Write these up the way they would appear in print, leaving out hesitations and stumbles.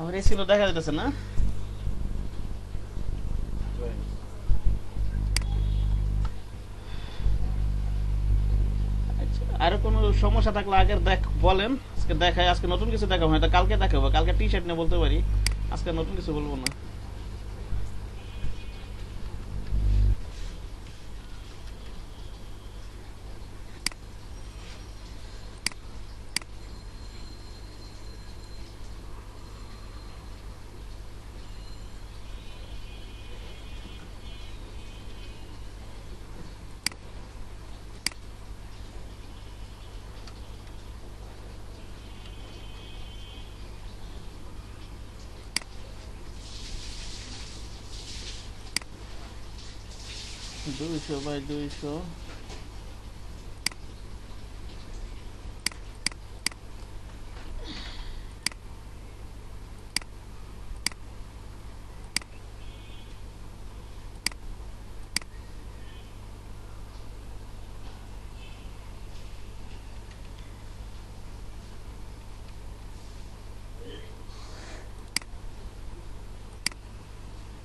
আমার এই ছিল দেখা যাইতেছে না। আচ্ছা, আর কোনো সমস্যা থাকলে আগের বলেন, আজকে দেখাই। আজকে নতুন কিছু দেখাবো, হয়তো কালকে দেখাবো, কালকে টি শার্ট নিয়ে বলতে পারি, আজকে নতুন কিছু বলবো না। দুইশো বাই দুইশো।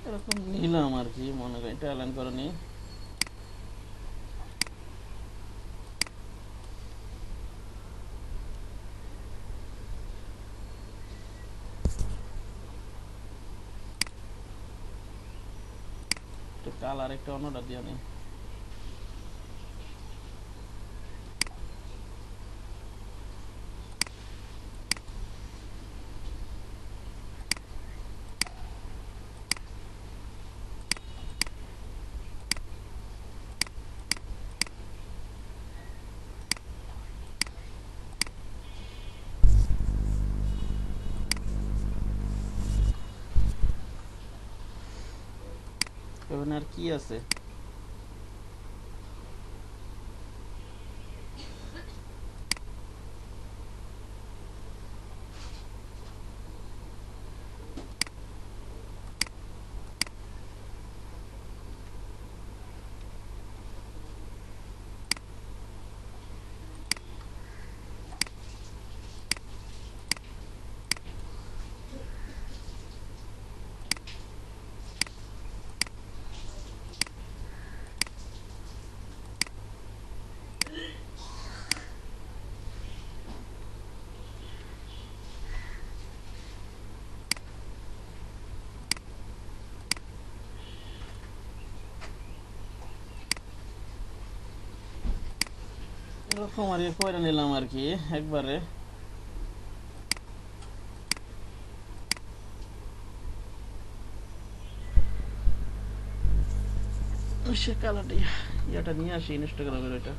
এরকম নিলাম আর কি, মনে করি এটা অ্যালাইন করে নি। কালার একটা অন্যটা দিয়ে নি। এখানে আর কি আছে? এরকম আর কি কয়টা নিলাম আর কি একবারে। সে কালারটা ইয়াটা নিয়ে আসি ইনস্টাগ্রামের ওইটা।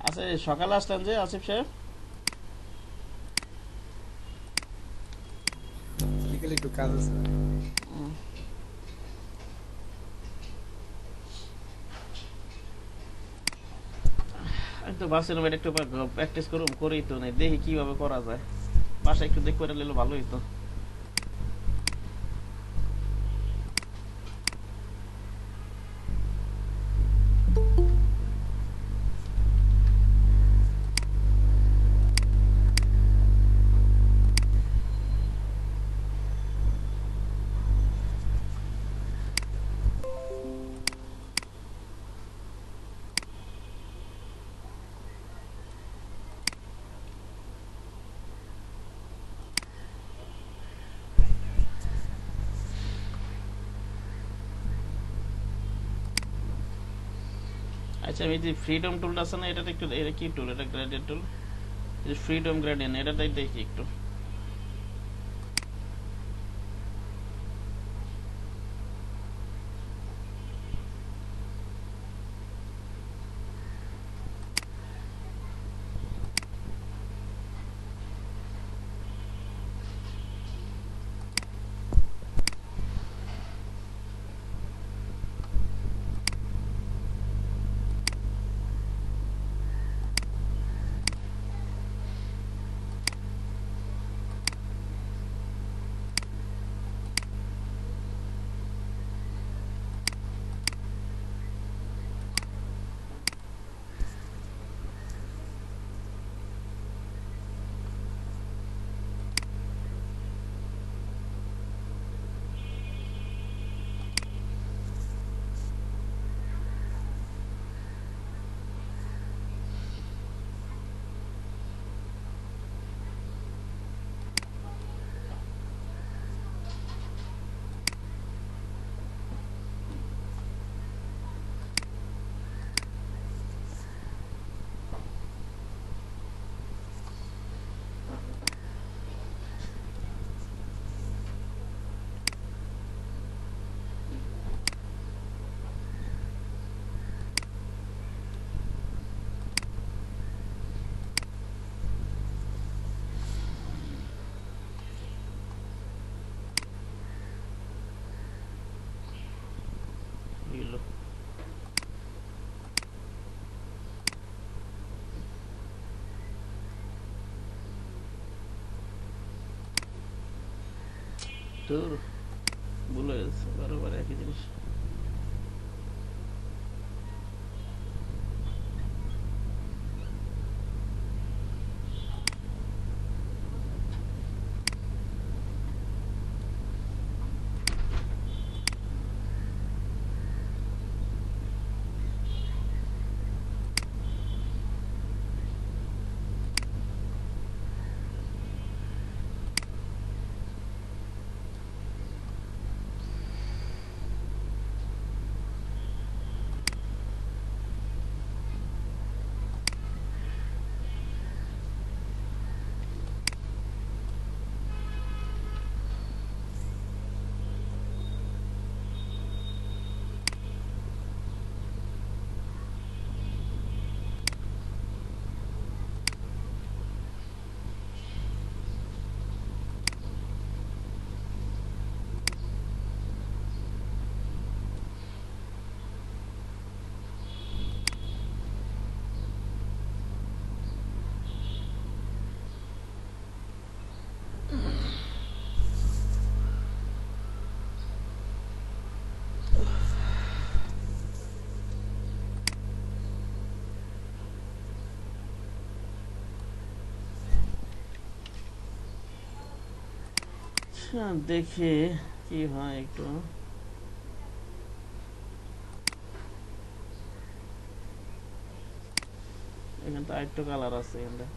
আচ্ছা, সকালে আসলেন যে আসিফ সাহেব? বিকেলে একটু কাজ আছে। আমি তো ভাবছিলাম এটা একটু প্র্যাকটিস করুম, করেই তো নাই, দেখি কিভাবে করা যায়। বাসায় একটু দেখ করে নিলে ভালো হইতো। আচ্ছা, আমি যে ফ্রিডম টুলটা আছে না, এটা একটু, এটা কি টুল? এটা গ্রেডিয়েন্ট টুল, ফ্রিডম গ্রেডিয়েন্ট, এটাই দেখি একটু। ধুর, ভুলে গেছে, বারবার একই জিনিস। আচ্ছা, দেখি কি হয় একটু। এখানে তো আরেকটু কালার আছে এখানটা।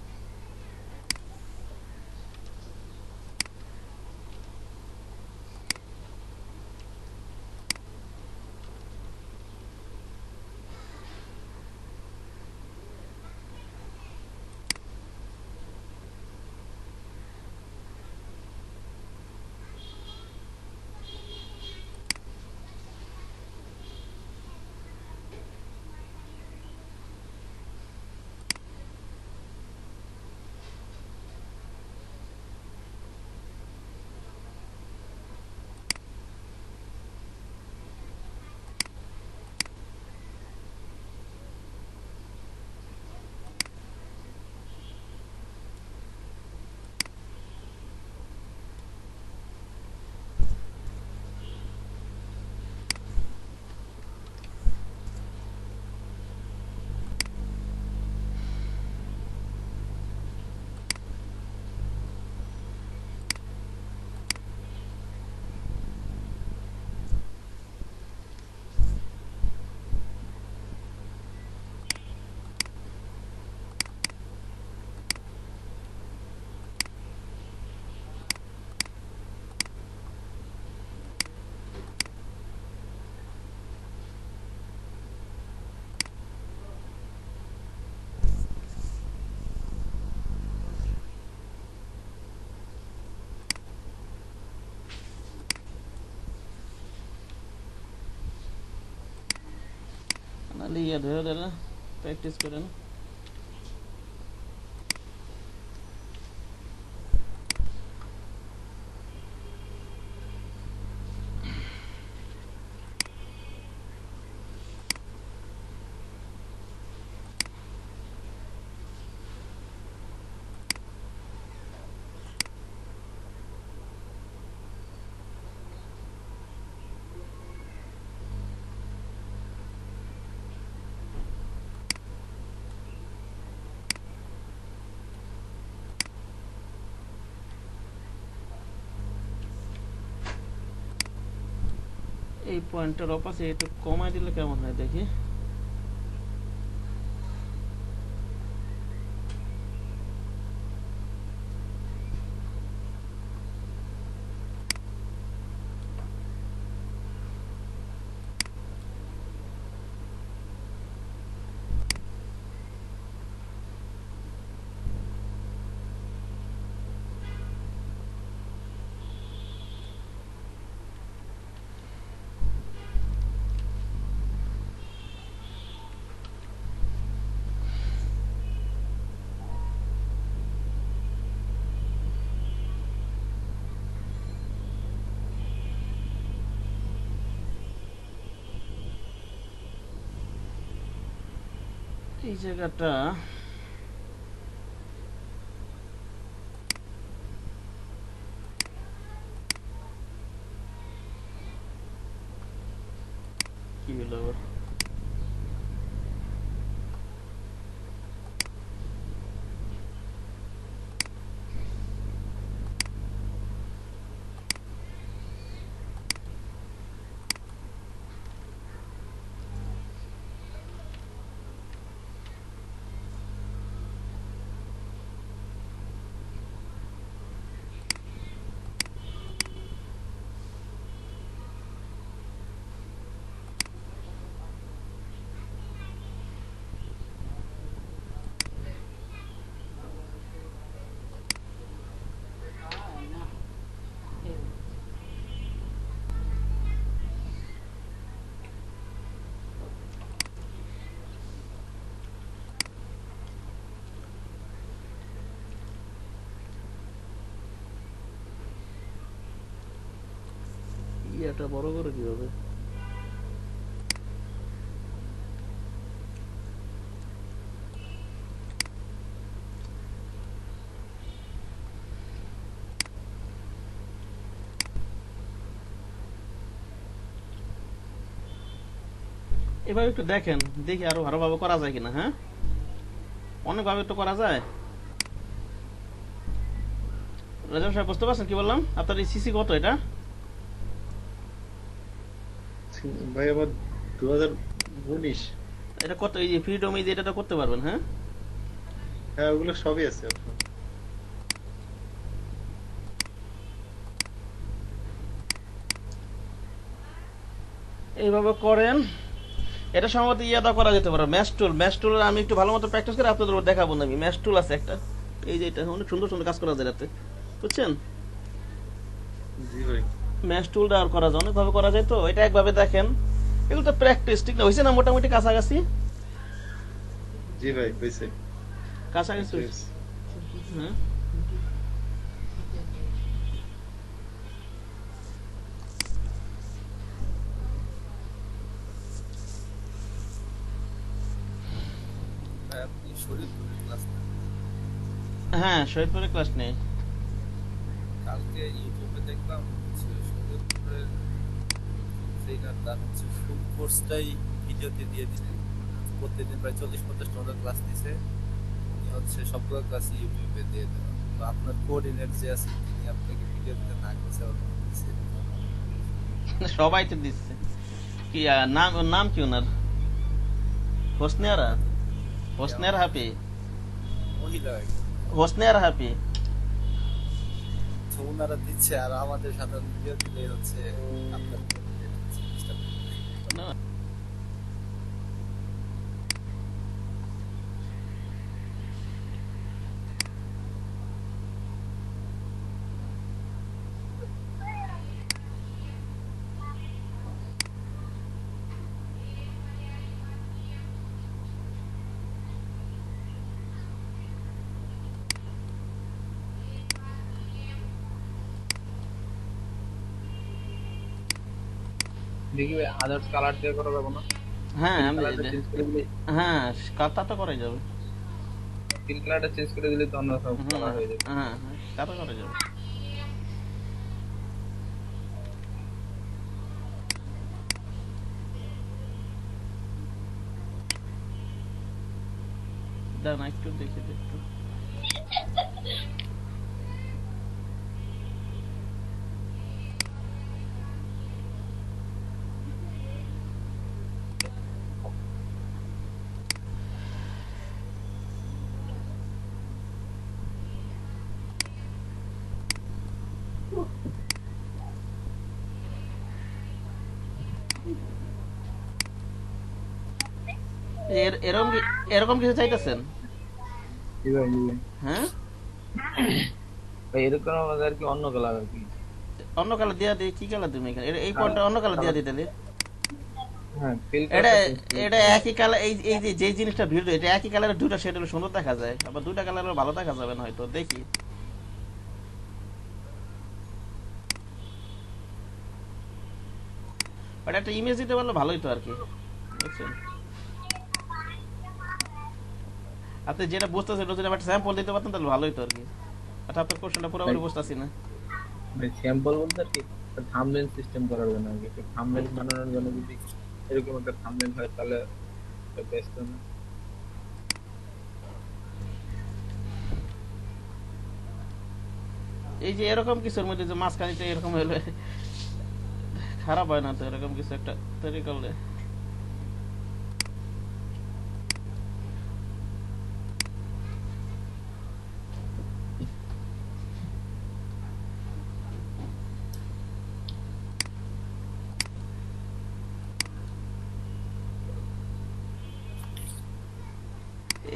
নাহলে ইয়ে ধরে ধরে প্র্যাকটিস করেন। এই পয়েন্টের অপাসিটি একটু কমাই দিলে কেমন হয় দেখি। এই জায়গাটা এটা বড় করে কিভাবে? এভাবে একটু দেখেন, দেখি আরো ভালোভাবে করা যায় কিনা। হ্যাঁ, অনেকভাবে একটু করা যায়। রাজন সাহেব বুঝতে পারছেন কি বললাম? আপনার এই সিসি কত এটা? ভাই আমার 2019। এটা কত? এই যে ফ্রিডম, এই যে এটা তো করতে পারবেন? হ্যাঁ, হ্যাঁ ওগুলো সবই আছে আপনার। এইভাবে করেন। এটা সম্ভবত ইয়াদা করা যেতে পারে, ম্যাশ টুল আমি একটু ভালো মতো প্র্যাকটিস করে আপনাদের দেখাবো না। আমি ম্যাশ টুল আছে একটা, এই যে এটা অনেক সুন্দর সুন্দর কাজ করা যায় এটাতে, বুঝছেন? জি ভাই। ম্যাশ টুলটা আর করা যায়, অনেকভাবে করা যায়। তো এটা একভাবে দেখেন, এগুলো তো প্র্যাকটিস, ঠিক না? হয়েছে না মোটামুটি কাছাকাছি? জি ভাই হয়েছে। কাছাকাছি হয়েছে। হ্যাঁ, ভাই আপনি শরীরপুরের ক্লাস হ্যাঁ, শহীদপুরে ক্লাস নেই। কালকে ইউটিউবে দেখলাম হচ্ছে শরীরপুরের ট্রেনার তার হচ্ছে ফুল কোর্সটাই ভিডিওতে দিয়ে দিলেন। প্রত্যেকদিন প্রায় 40-50 টাকা ক্লাস দিছে, উনি হচ্ছে সবগুলো ক্লাস ইউটিউবে দিয়ে দেন। তো আপনার কোঅর্ডিনেট যে আছে তিনি আপনাকে ভিডিও দিতে না করছে সবাই তো দিচ্ছে। কি নাম, ওর নাম কি ওনার? হোসনেরা, হোসনের হাপি, মহিলা হোসনের হাপি। তো ওনারা দিচ্ছে আর আমাদের সাধারণ ভিডিও দিলে হচ্ছে আপনার coordinate হচ্ছে disturb করবে। না, দেখি ভাই আদার্স কালার দিয়ে করা যাবে না? হ্যাঁ ফিল আমি কালারটা চেঞ্জ করে দিলে, হ্যাঁ, কাটা তো করাই যাবে। ফিল কালারটা চেঞ্জ করে দিলে তো অন্য সব হুম, কালার হয়ে যাবে। হ্যাঁ হ্যাঁ, কাটা করা যাবে। দাঁড়ান একটু দেখি একটু। এরকম এরকম কিছু চাইতেছেন? জি ভাই, জি ভাই। হ্যাঁ, ভাই এরকম আমাদের আর কি অন্য কালার আর কি। অন্য কালার দিয়া দিই। কি কালার তুমি এখানে? এই কোনটা অন্য কালার দিয়া দিতে দিই। হ্যাঁ, ফিল এটা কালারটা চেঞ্জ করে এটা একই কালার, এই এই যে জিনিসটা ভিড়, এটা একই কালারের দুটো শেড হলে সুন্দর দেখা যায়, আবার দুটা কালারের ভালো দেখা যাবে না হয়তো। দেখি, বাট একটা ইমেজ দিতে পারলে ভালোই তো আর কি, বুঝছেন? আপনি যেটা বুঝতেছেন ওটা যদি একটা স্যাম্পল দিতে পারতেন তাহলে ভালোই তো আর কি। আচ্ছা, আপনার কোশ্চেনটা পুরোপুরি বুঝতেছি না। ভাই স্যাম্পল বলতে আর কি থাম্বনেল সিস্টেম করার জন্য আর কি। থাম্বনেল বানানোর জন্য যদি এরকম একটা থাম্বনেল হয় তাহলে বেস্ট হবে। এই যে এরকম কিছুর মধ্যে যে মাঝখানিটা এরকম হলে খারাপ হয় না তো? এরকম কিছু একটা তৈরি করলে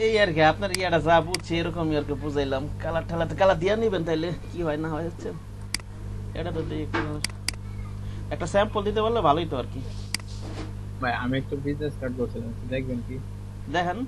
এই আর কি। আপনার ইয়াটা যা বুঝছি এরকমই আর কি বুঝাইলাম। কালার ঠালাতে কালার দিয়ে নিবেন, তাইলে কি হয় না হয় হচ্ছে এটা তো একটা স্যাম্পল দিতে পারলে ভালোই তো আর কি। ভাই আমি একটা বিজনেস কার্ড করছিলাম, দেখবেন কি? দেখেন,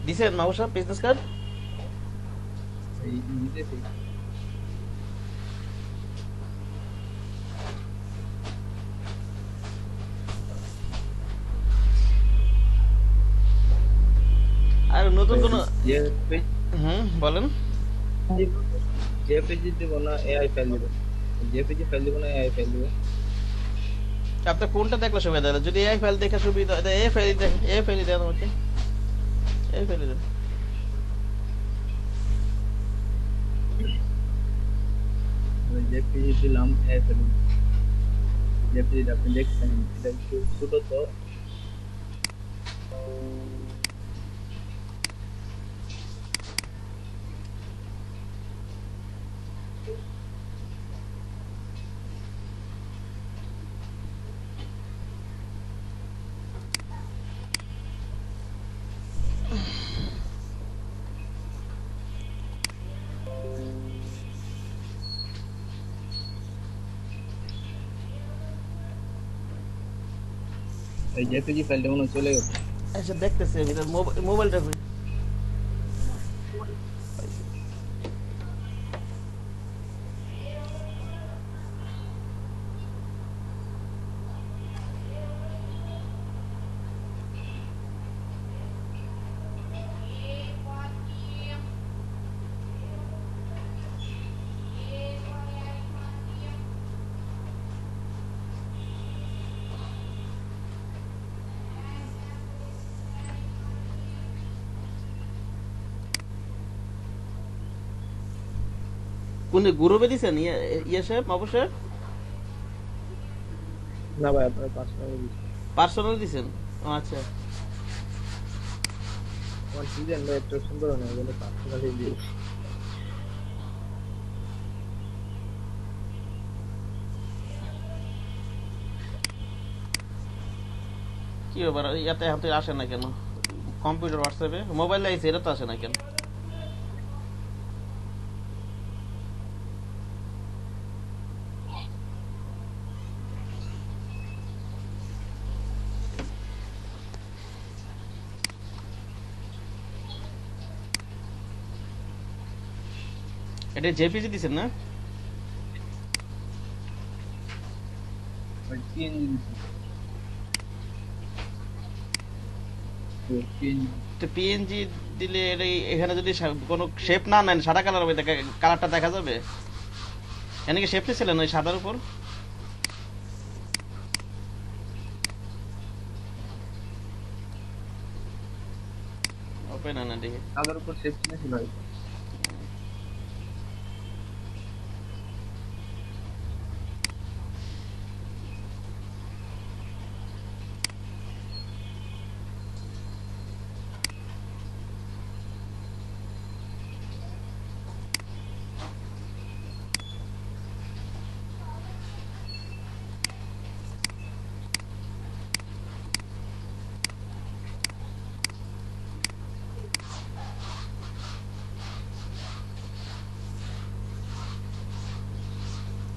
দিছেন মাহবুব সাহেব বিজনেস কার্ড? এই নিতেছি। আর নতুন কোন বলেন। জেপিজি দিব না এআই ফাইল দিব? জেপিজি ফাইল দিব না এআই ফাইল দিব? আপনার কোনটা দেখলে সুবিধা হয়? যদি এআই ফাইল দেখা সুবিধা হয় এআই ফাইল দেন, এআই ফাইল দেন আমাকে, এআই ফাইল দেন। জেপিজি দিলাম এআই ফাইল। জেপিজি আপনি দেখছেন এটা একটু ছোট তো। এই জেপিজি ফাইলটা মনে হয় চলে গেছে। আচ্ছা দেখতেছি আমি, মোবাইলটা কই? কোন গ্রুপে দিছেন ইয়ে সাহেব, মাহবুব সাহেব? না ভাই আপনার পার্সোনাল দিচ্ছি। পার্সোনাল দিছেন? ও আচ্ছা। আমার ডিজাইনটা একটু সুন্দর না, বলে পার্সোনালি দিয়েছি। কি ব্যাপার ইয়াতে হাতে আসে না কেন? কম্পিউটার হোয়াটসঅ্যাপে মোবাইল আইছে, এটা তো আসে না কেন? এটা জেপিজি দিছেন না? ভাই পিএনজি দিচ্ছি। পিএনজি তো পিএনজি দিলে এখানে যদি কোনো শেপ না নেন, সাদা কালার হবে, কালারটা দেখা যাবে? এখানে কি শেপ নিয়েছিলেন ওই সাদার উপর? ওপেন না দেখে। সাদার উপর শেপ ছিল হয়তো।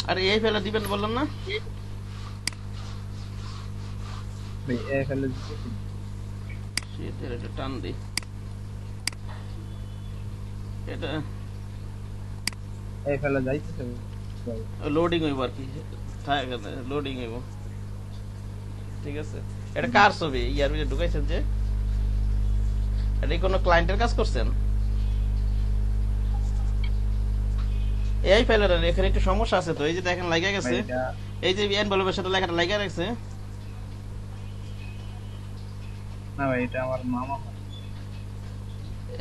আর এই ফেলা দিবেন বললাম না? ভাই এআই ফাইল দিচ্ছি। সেটার একটা টান দিই। এটা এআই ফাইল যাইতেছে ভাই। লোডিং হইব আর কি, লোডিং হইব। ঠিক আছে, এটা কার ছবি ইয়ার ভিতরে ঢুকাইছেন যে? এটা কি কোনো ক্লায়েন্টের কাজ করছেন? এই ফাইলের এখানে একটু সমস্যা আছে তো, এই যে দেখেন লাগা গেছে, ভাই এটা এই যে এনভেলপের সাথে লেখাটা লাগা রাখছে। না ভাই এটা আমার মামা।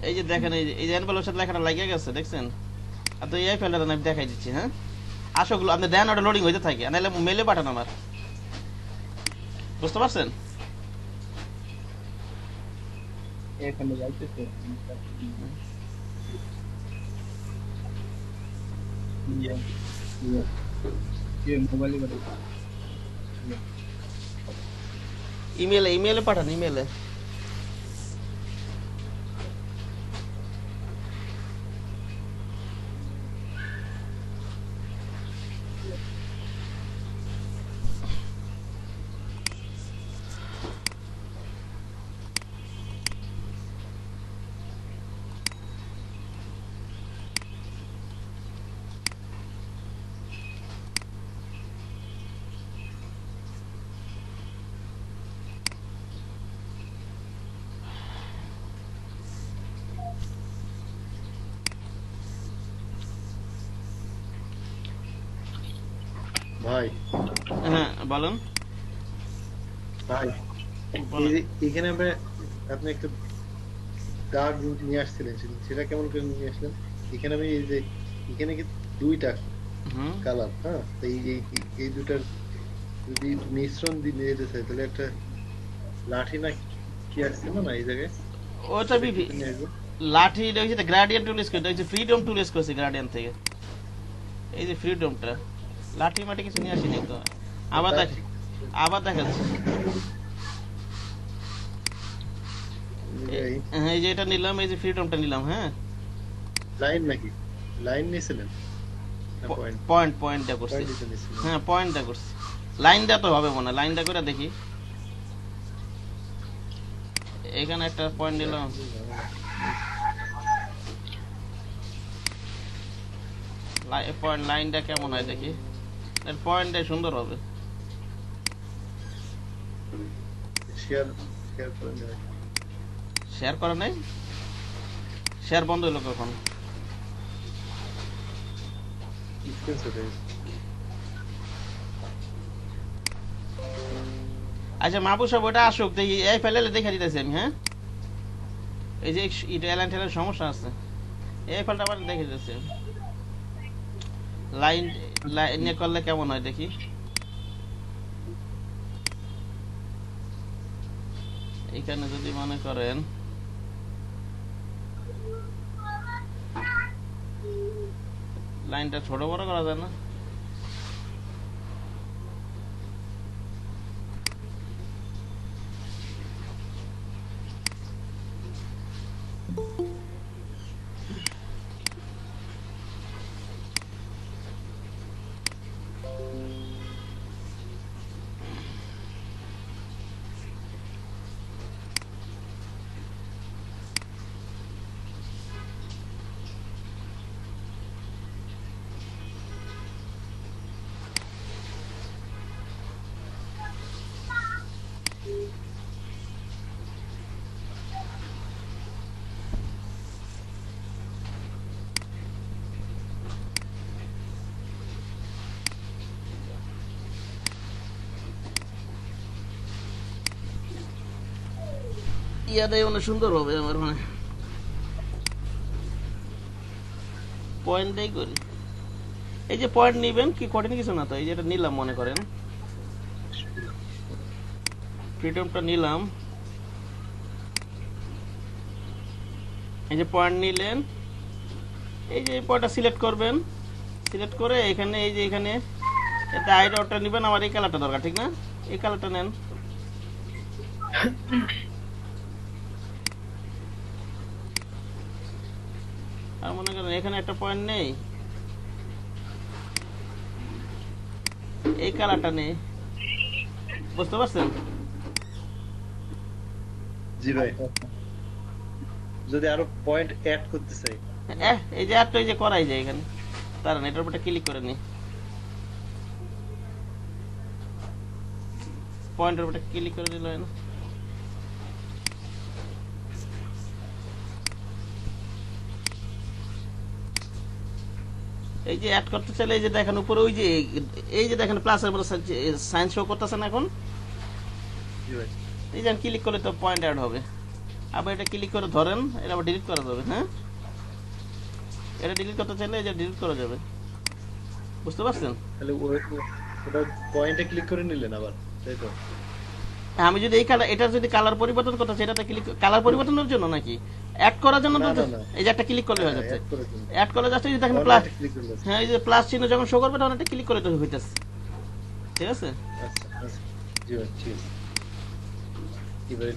এই যে দেখেন এই যে এনভেলপের সাথে লেখাটা লাগা গেছে, দেখছেন? আর তো এই ফাইলটা আমি দেখাই দিচ্ছি। হ্যাঁ, আসলে আপনি দেন, ওটা লোডিং হইতে থাকে, নাহলে মেলে পাঠান আমার। বুঝতে পারছেন? এআই ফাইল যাইতেছে। ইয়ে ইয়ে ইয়ে মোবাইলে করে। ইমেলে পাঠান, ইমেলে। ভাই হ্যাঁ বলেন ভাই বলেন। এখানে আপনি একটা দাগ নিয়ে আসছিলেন, সেটা কেমন করে নিয়ে আসলেন? এখানে আমি এই যে এখানে কি দুইটা হুম কালার, হ্যাঁ, তো এই দুটার যদি মিশ্রণ দিয়ে যেতে চাই তাহলে একটা লাঠি না কি আসছিল না এই জায়গায়, ওটা সেটা কি নিয়ে আসবো? লাঠি দেখছি গ্রাডিয়ান টুল ইউজ করে দেখছি, ফ্রিডম টুল ইউজ করছি গ্রাডিয়ান থেকে, এই যে ফ্রিডমটা, লাঠি মাটি কিছু নিয়ে আসিনি তো। আবার তা দেখ, ঠিক আবার দেখাচ্ছি। এই হ্যাঁ এই যে এটা নিলাম, এই যে ফ্রিডমটা নিলাম, হ্যাঁ লাইন নাকি লাইন নিয়েছিলেন না পয়েন্ট? পয়েন্টটা করছি। পয়েন্ট দিতে নিয়েছিলেন। হ্যাঁ পয়েন্টটা করছি, লাইনটা তো হবে মনে হয়, লাইনটা করে দেখি। এখানে একটা পয়েন্ট নিলাম, পয়েন্ট লাইনটা কেমন হয় দেখি, পয়েন্টটা সুন্দর হবে। শেয়ার শেয়ার করে নেওয়া। শেয়ার করা নেই, শেয়ার বন্ধ হলো কখন? স্ক্রিন শট আচ্ছা মাহবুব সাহেব ওটা আসুক দেখি, এই ফেলে দেখে দিতেছি আমি, হ্যাঁ এই যে এটা এলাইন টেলার সমস্যা আছে, এই ফেলটা আবার দেখে দিতেছি। লাইন লাইনে করলে কেমন হয় দেখি। এখানে যদি মনে করেন লাইনটা ছোট বড় করা যায় না? ইয়াটাই অনেক সুন্দর হবে আমার মনে হয়। পয়েন্টটাই করি, এই যে পয়েন্ট নিবেন কি কঠিন কিছু না তো, এই যে এটা নিলাম মনে করেন, ফ্রিডমটা নিলাম, এই যে পয়েন্ট নিলেন, এই যে পয়েন্টটা সিলেক্ট করবেন, সিলেক্ট করে এখানে এই যে এখানে এটা আইডারটা নেবেন, আমার এই কালারটা দরকার ঠিক না, এই কালারটা নেন। আর মনে করেন এখানে একটা পয়েন্ট নেই, এই কালারটা নেই, বুঝতে পারছেন? জি ভাই, যদি আরো পয়েন্ট অ্যাড করতে চাই এই যে একটা এই যে করাই যায় এখানে, দাঁড়ান এটার উপরটা ক্লিক করে নি, পয়েন্টের উপরটা ক্লিক করে দিল না, এই যে অ্যাড করতে চাইলে এই যে দেখেন উপরে ওই যে এই যে দেখেন প্লাসের মধ্যে সাইন শো করতেছে না এখন, জি ভাই, এই যে ক্লিক করলে তো পয়েন্ট অ্যাড হবে। আবার এটা ক্লিক করে ধরেন, এটা আবার ডিলিট করা যাবে, হ্যাঁ এটা ডিলিট করতে চাইলে এই যে ডিলিট করা যাবে, বুঝতে পারছেন? তাহলে ওটা পয়েন্টে ক্লিক করে নিলেন আবার, তাই তো? আমি যদি এই কালার, এটা যদি কালার পরিবর্তন করতে চাই, এটাতে ক্লিক, কালার পরিবর্তনের জন্য নাকি অ্যাড করার জন্য? না তো না না, এই যে একটা ক্লিক করলে হয়ে যাচ্ছে, অ্যাড করে দিন, অ্যাড করলে যাচ্ছে, এই যে দেখেন তাহলে প্লাস, একটা ক্লিক করলেন। হ্যাঁ এই যে প্লাস চিহ্ন যখন শো করবে তখন একটা ক্লিক করে তো হইতেছে, ঠিক আছে? আচ্ছা আচ্ছা, জি ভাই ঠিক আছে। এবারে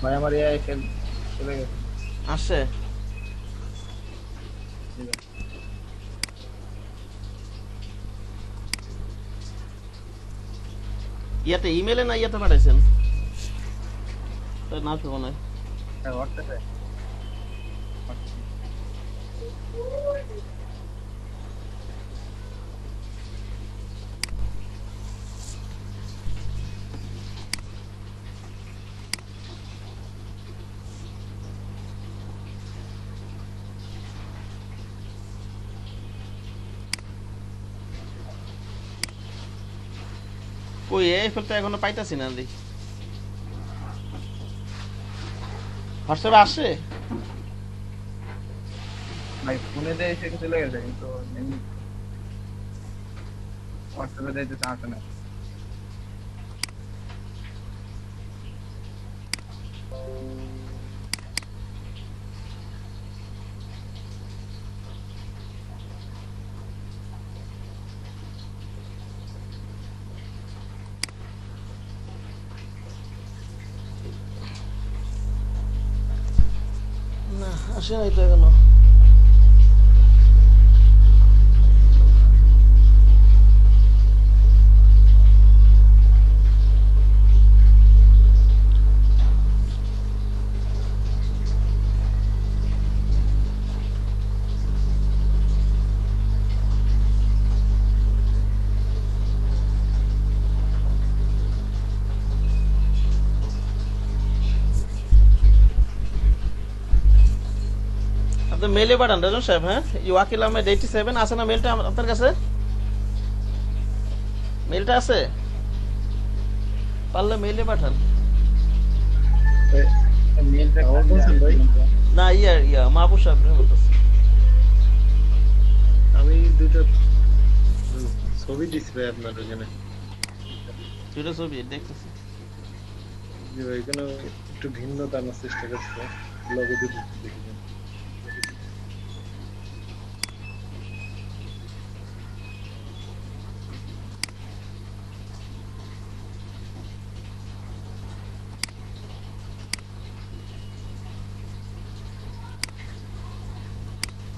ভাই আমার এআই ফেল চলে গেছে। আসছে জি ভাই। ইয়াতে ইমেলে না ইয়াতে পাঠাইছেন না তো মনে হয় হ্যাঁ হোয়াটসঅ্যাপে। কই এই ফেলতে এখনো পাইতাছি না দেখি হোয়াটসঅ্যাপে আসছে ভাই ফোনে দিয়ে এসে চলে গেছে কিন্তু হোয়াটসঅ্যাপে দিতে আসে না। না আসে নাই তো এখনো আপনি মেলে পাঠান রাজন সাহেব হ্যাঁ ওয়াকিল আহমেদ 87 আছে না মেলটা আপনার কাছে মেলটা আছে পারলে মেলে পাঠান মেলটা আমার বলছেন ভাই? না ইয়া মাহবুব সাহেব বলতেছে আমি দুটো ছবি দিছি ভাই আপনার ওখানে। দুটো ছবি দেখতেছি যে ভাই এখানে একটু ভিন্নতা আনার চেষ্টা করছে লগো দুটো দেখি যান।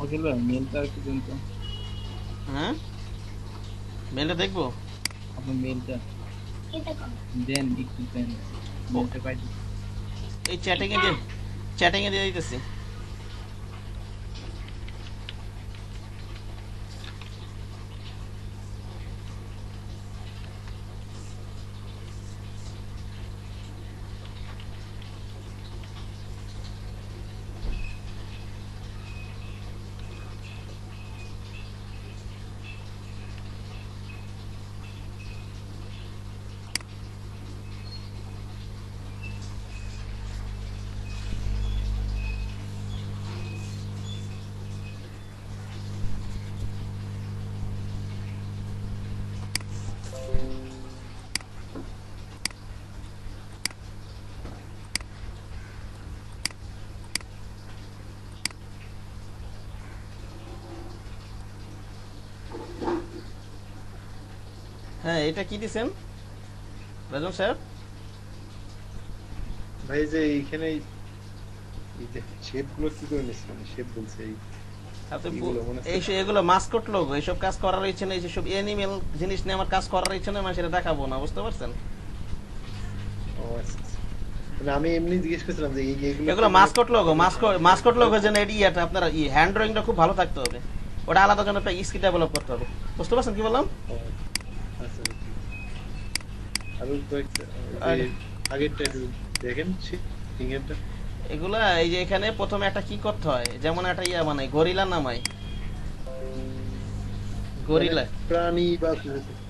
ওকিল ভাই মেলটা একটু দিন তো। হ্যাঁ মেলটা দেখবো আপনার মেলটা দেন একটু দেন মেলটা পাই দিন। এই চ্যাটিং এ দিয়ে দিতেছি হ্যাঁ এটা কি দিছেন রাজন সাহেব ভাই যে এইখানে এই যে শেপ গুলো কি করে নিচ্ছেন শেপ বলছে এই আপনি এগুলো মনে হচ্ছে- এগুলো মাস্কট লোগো এইসব কাজ করার ইচ্ছে নেই যেসব এনিমেল জিনিস নিয়ে আমার কাজ করার ইচ্ছে নেই আমি সেটা দেখাবো না বুঝতে পারছেন ও আচ্ছা আচ্ছা। মানে আমি এমনি জিজ্ঞেস করছিলাম যে এগুলো মাস্কট লোগো মাস্কট লোগো যেন এডি এটা আপনার হ্যান্ড ড্রয়িংটা খুব ভালো থাকতে হবে ওটা আলাদা জন্য একটা স্কিল ডেভেলপ করতে হবে বুঝতে পারছেন কি বললাম ও, আচ্ছা ঠিক। আরো কয়েকটা আর- আগেরটা একটু দেখেন সিঙ্গেরটা এগুলা এই যে এখানে প্রথমে একটা কি করতে হয় যেমন একটা ইয়া মানে গরিলা নামাই গরিলা প্রাণী বা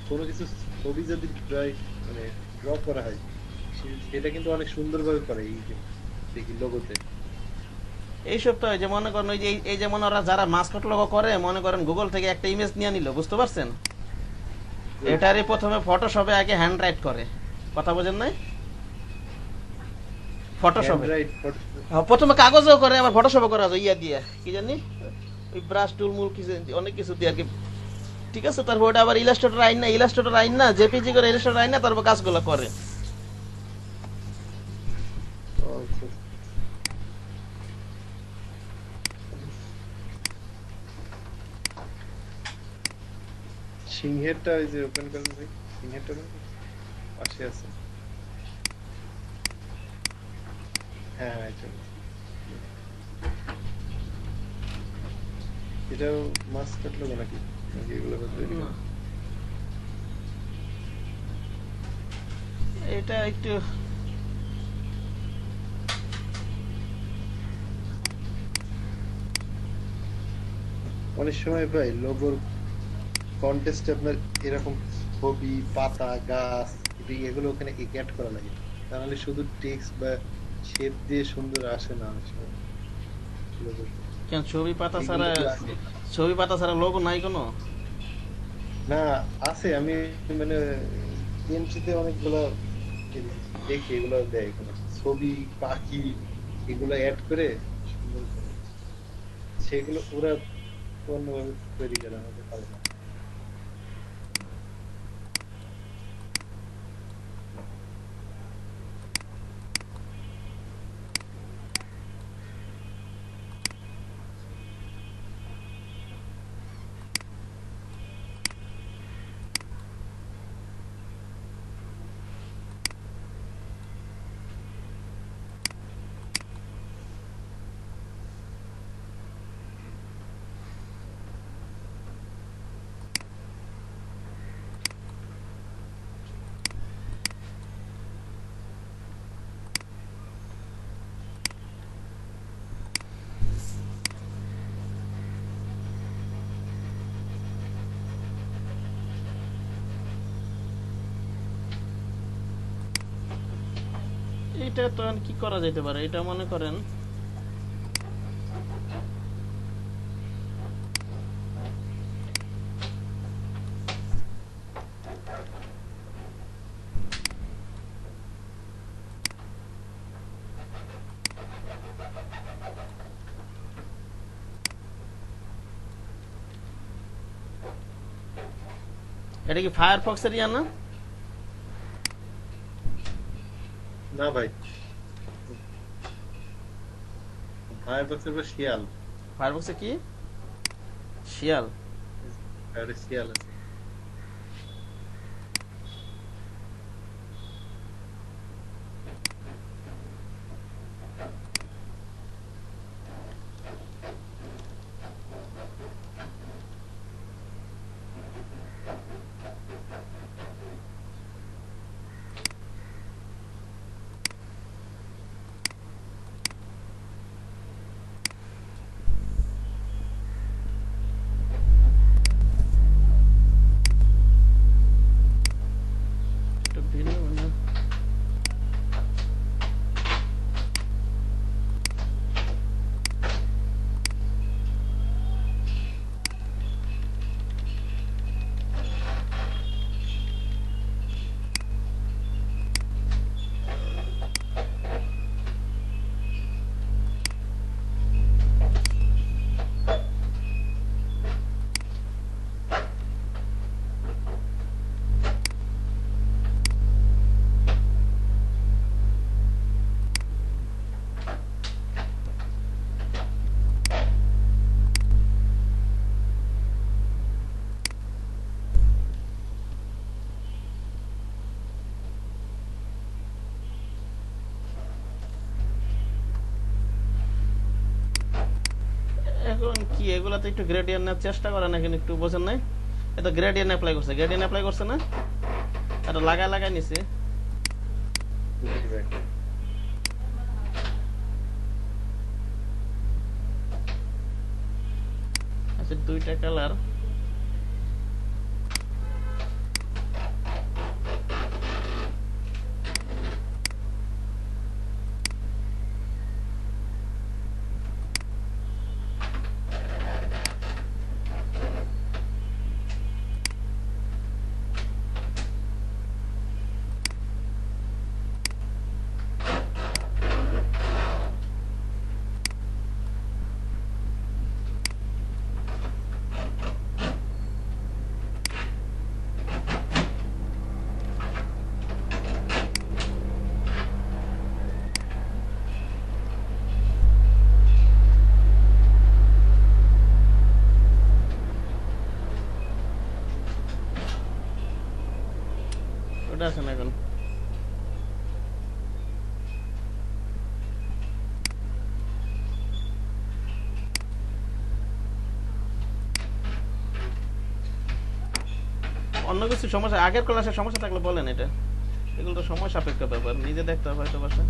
কোনো কিছু ছবি যদি মানে ড্র করা হয় সেটা কিন্তু অনেক সুন্দরভাবে করে এই যে দেখি লোগোতে এইসব তো হয় যে মনে করেন ওই যে এই যেমন ওরা যারা মাস্কট লোগো করে মনে করেন গুগল থেকে একটা ইমেজ নিয়ে নিল বুঝতে পারছেন এটারই প্রথমে ফটোশপে আগে হ্যান্ড রাইট করে কথা বোঝেন নাই ফটোশপে Handwrite, প্রথমে কাগজেও করে আবার ফটোশপে করা যায় ইয়া দিয়ে কি জানি ওই ব্রাশ টুল মুল কিছু অনেক কিছু দিয়ে আর কি ঠিক আছে তারপর ওটা আবার ইলাস্ট্রেটর আইন না জেপিজি করে ইলাস্ট্রেটর আইন না তারপর কাজগুলো করে ও, আচ্ছা, আচ্ছা। সিংহেরটা ওই যে ওপেন করেন ভাই, সিংহেরটা open করেন? পাশে আছে। হ্যাঁ হ্যাঁ, এটা এটাও মাছ কাটলো নাকি, নাকি এগুলো আবার তৈরি না, করে? এটা একটু অনেক সময় ভাই লোগোর কন্টেস্টে আপনার এরকম ছবি, পাতা, গাছ, এগুলো ওখানে অ্যাড করা লাগে, তাহলে শুধু টেক্সট বা শেপ দিয়ে সুন্দর আসে না অনেক সময় লোগোতে। কেন ছবি পাতা ছাড়া, এইগুলো লাগে। ছবি পাতা ছাড়া লোগো নাই কোনো? না, আছে, আমি মানে এন্ট্রিতে অনেকগুলো দেখি এগুলো দেয়, কোনো ছবি, পাখি, এগুলো অ্যাড করে সুন্দর করে, সেগুলো ওরা অন্যভাবে তৈরি করে, আমাদের পারে না। এটা তো আর কি করা যেতে পারে, এটা মনে করেন এটা কি ফায়ারফক্সের ইয়া না? না ভাই, ফায়ারফক্সের পর শিয়াল, ফায়ারফক্সে কি শিয়াল? আর শিয়াল আছে। একটু ভিন্ন ভিন্ন। এখন কি এগুলাতে একটু গ্রেডিয়েন্ট নেওয়ার চেষ্টা করে না, কিন্তু একটু বোঝেন নাই? এটা গ্রেডিয়েন্ট অ্যাপ্লাই করছে, গ্রেডিয়েন্ট অ্যাপ্লাই করছে না, এটা লাগায় লাগায় নিছে। বুঝলি ভাই? আচ্ছা দুইটা কালার, অন্য কিছু সমস্যা আগের ক্লাসে সমস্যা থাকলে বলেন, এটা এগুলো তো সময় সাপেক্ষ ব্যাপার, নিজে দেখতে হবে হয়তো বাসা।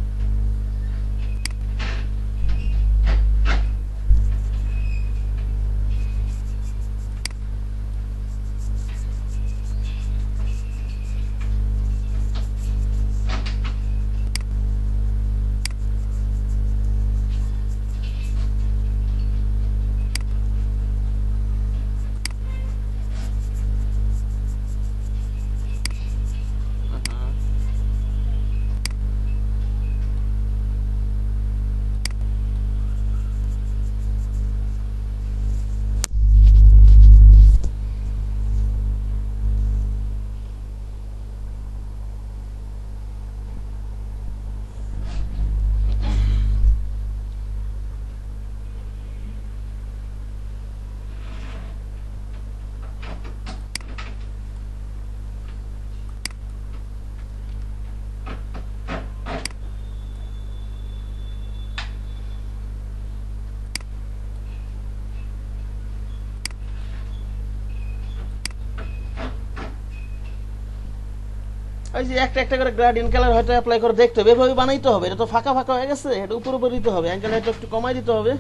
ওই যে একটা একটা করে গ্রেডিয়েন্ট কালার হয়তো অ্যাপ্লাই করে দেখতে হবে, এভাবে বানাইতে হবে। এটা তো ফাঁকা ফাঁকা হয়ে গেছে, এটা উপর উপর দিতে হবে, অ্যাঙ্গেল এটা একটু কমাই দিতে হবে,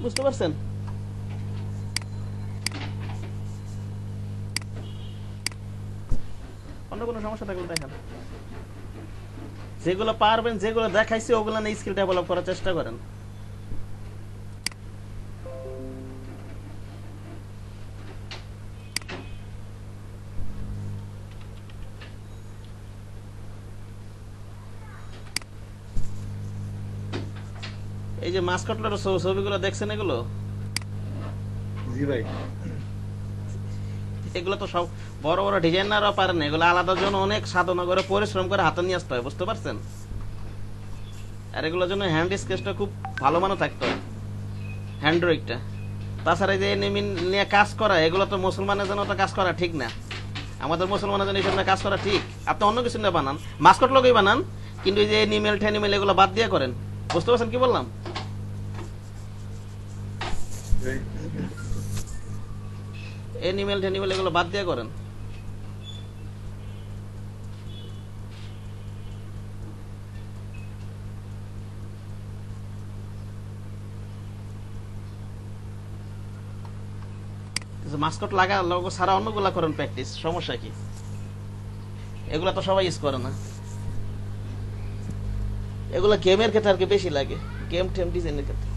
বুঝতে পারছেন? অন্য কোনো সমস্যা থাকলে দেখেন, যেগুলো পারবেন, যেগুলো দেখাইছি ওগুলো নিয়ে স্কিল ডেভেলপ করার চেষ্টা করেন। এই যে মাস্কটলার ছবিগুলো দেখছেন, এগুলো জি ভাই, এগুলো তো সব বড় বড় ডিজাইনাররা পারেন না, এগুলো আলাদার জন্য অনেক সাধনা করে পরিশ্রম করে হাতে নিয়ে আসতে হয়, বুঝতে পারছেন? আর এগুলোর জন্য হ্যান্ড স্কেচটা খুব ভালো মানের থাকতে হয়, হ্যান্ড্রয়েডটা। তাছাড়া এই যে এনিমি নিয়ে কাজ করা, এগুলো তো মুসলমানের জন্য তো কাজ করা ঠিক না, আমাদের মুসলমানের জন্য এইসব নিয়ে কাজ করা ঠিক। আপনি অন্য কিছু নিয়ে বানান, মাস্কট লোকই বানান, কিন্তু এই যে এনিমেল ঠেনিমেল এগুলো বাদ দিয়ে করেন, বুঝতে পারছেন কি বললাম? এনিমেল ঠেনিমেল এগুলো বাদ দিয়ে করেন। মাস্কট লাগা লোগো ছাড়া অন্যগুলা করেন প্র্যাকটিস, সমস্যা কি? এগুলা তো সবাই ইউজ করে না, এগুলা গেমের ক্ষেত্রে আর কি বেশি লাগে, গেম টেম ডিজাইনের ক্ষেত্রে।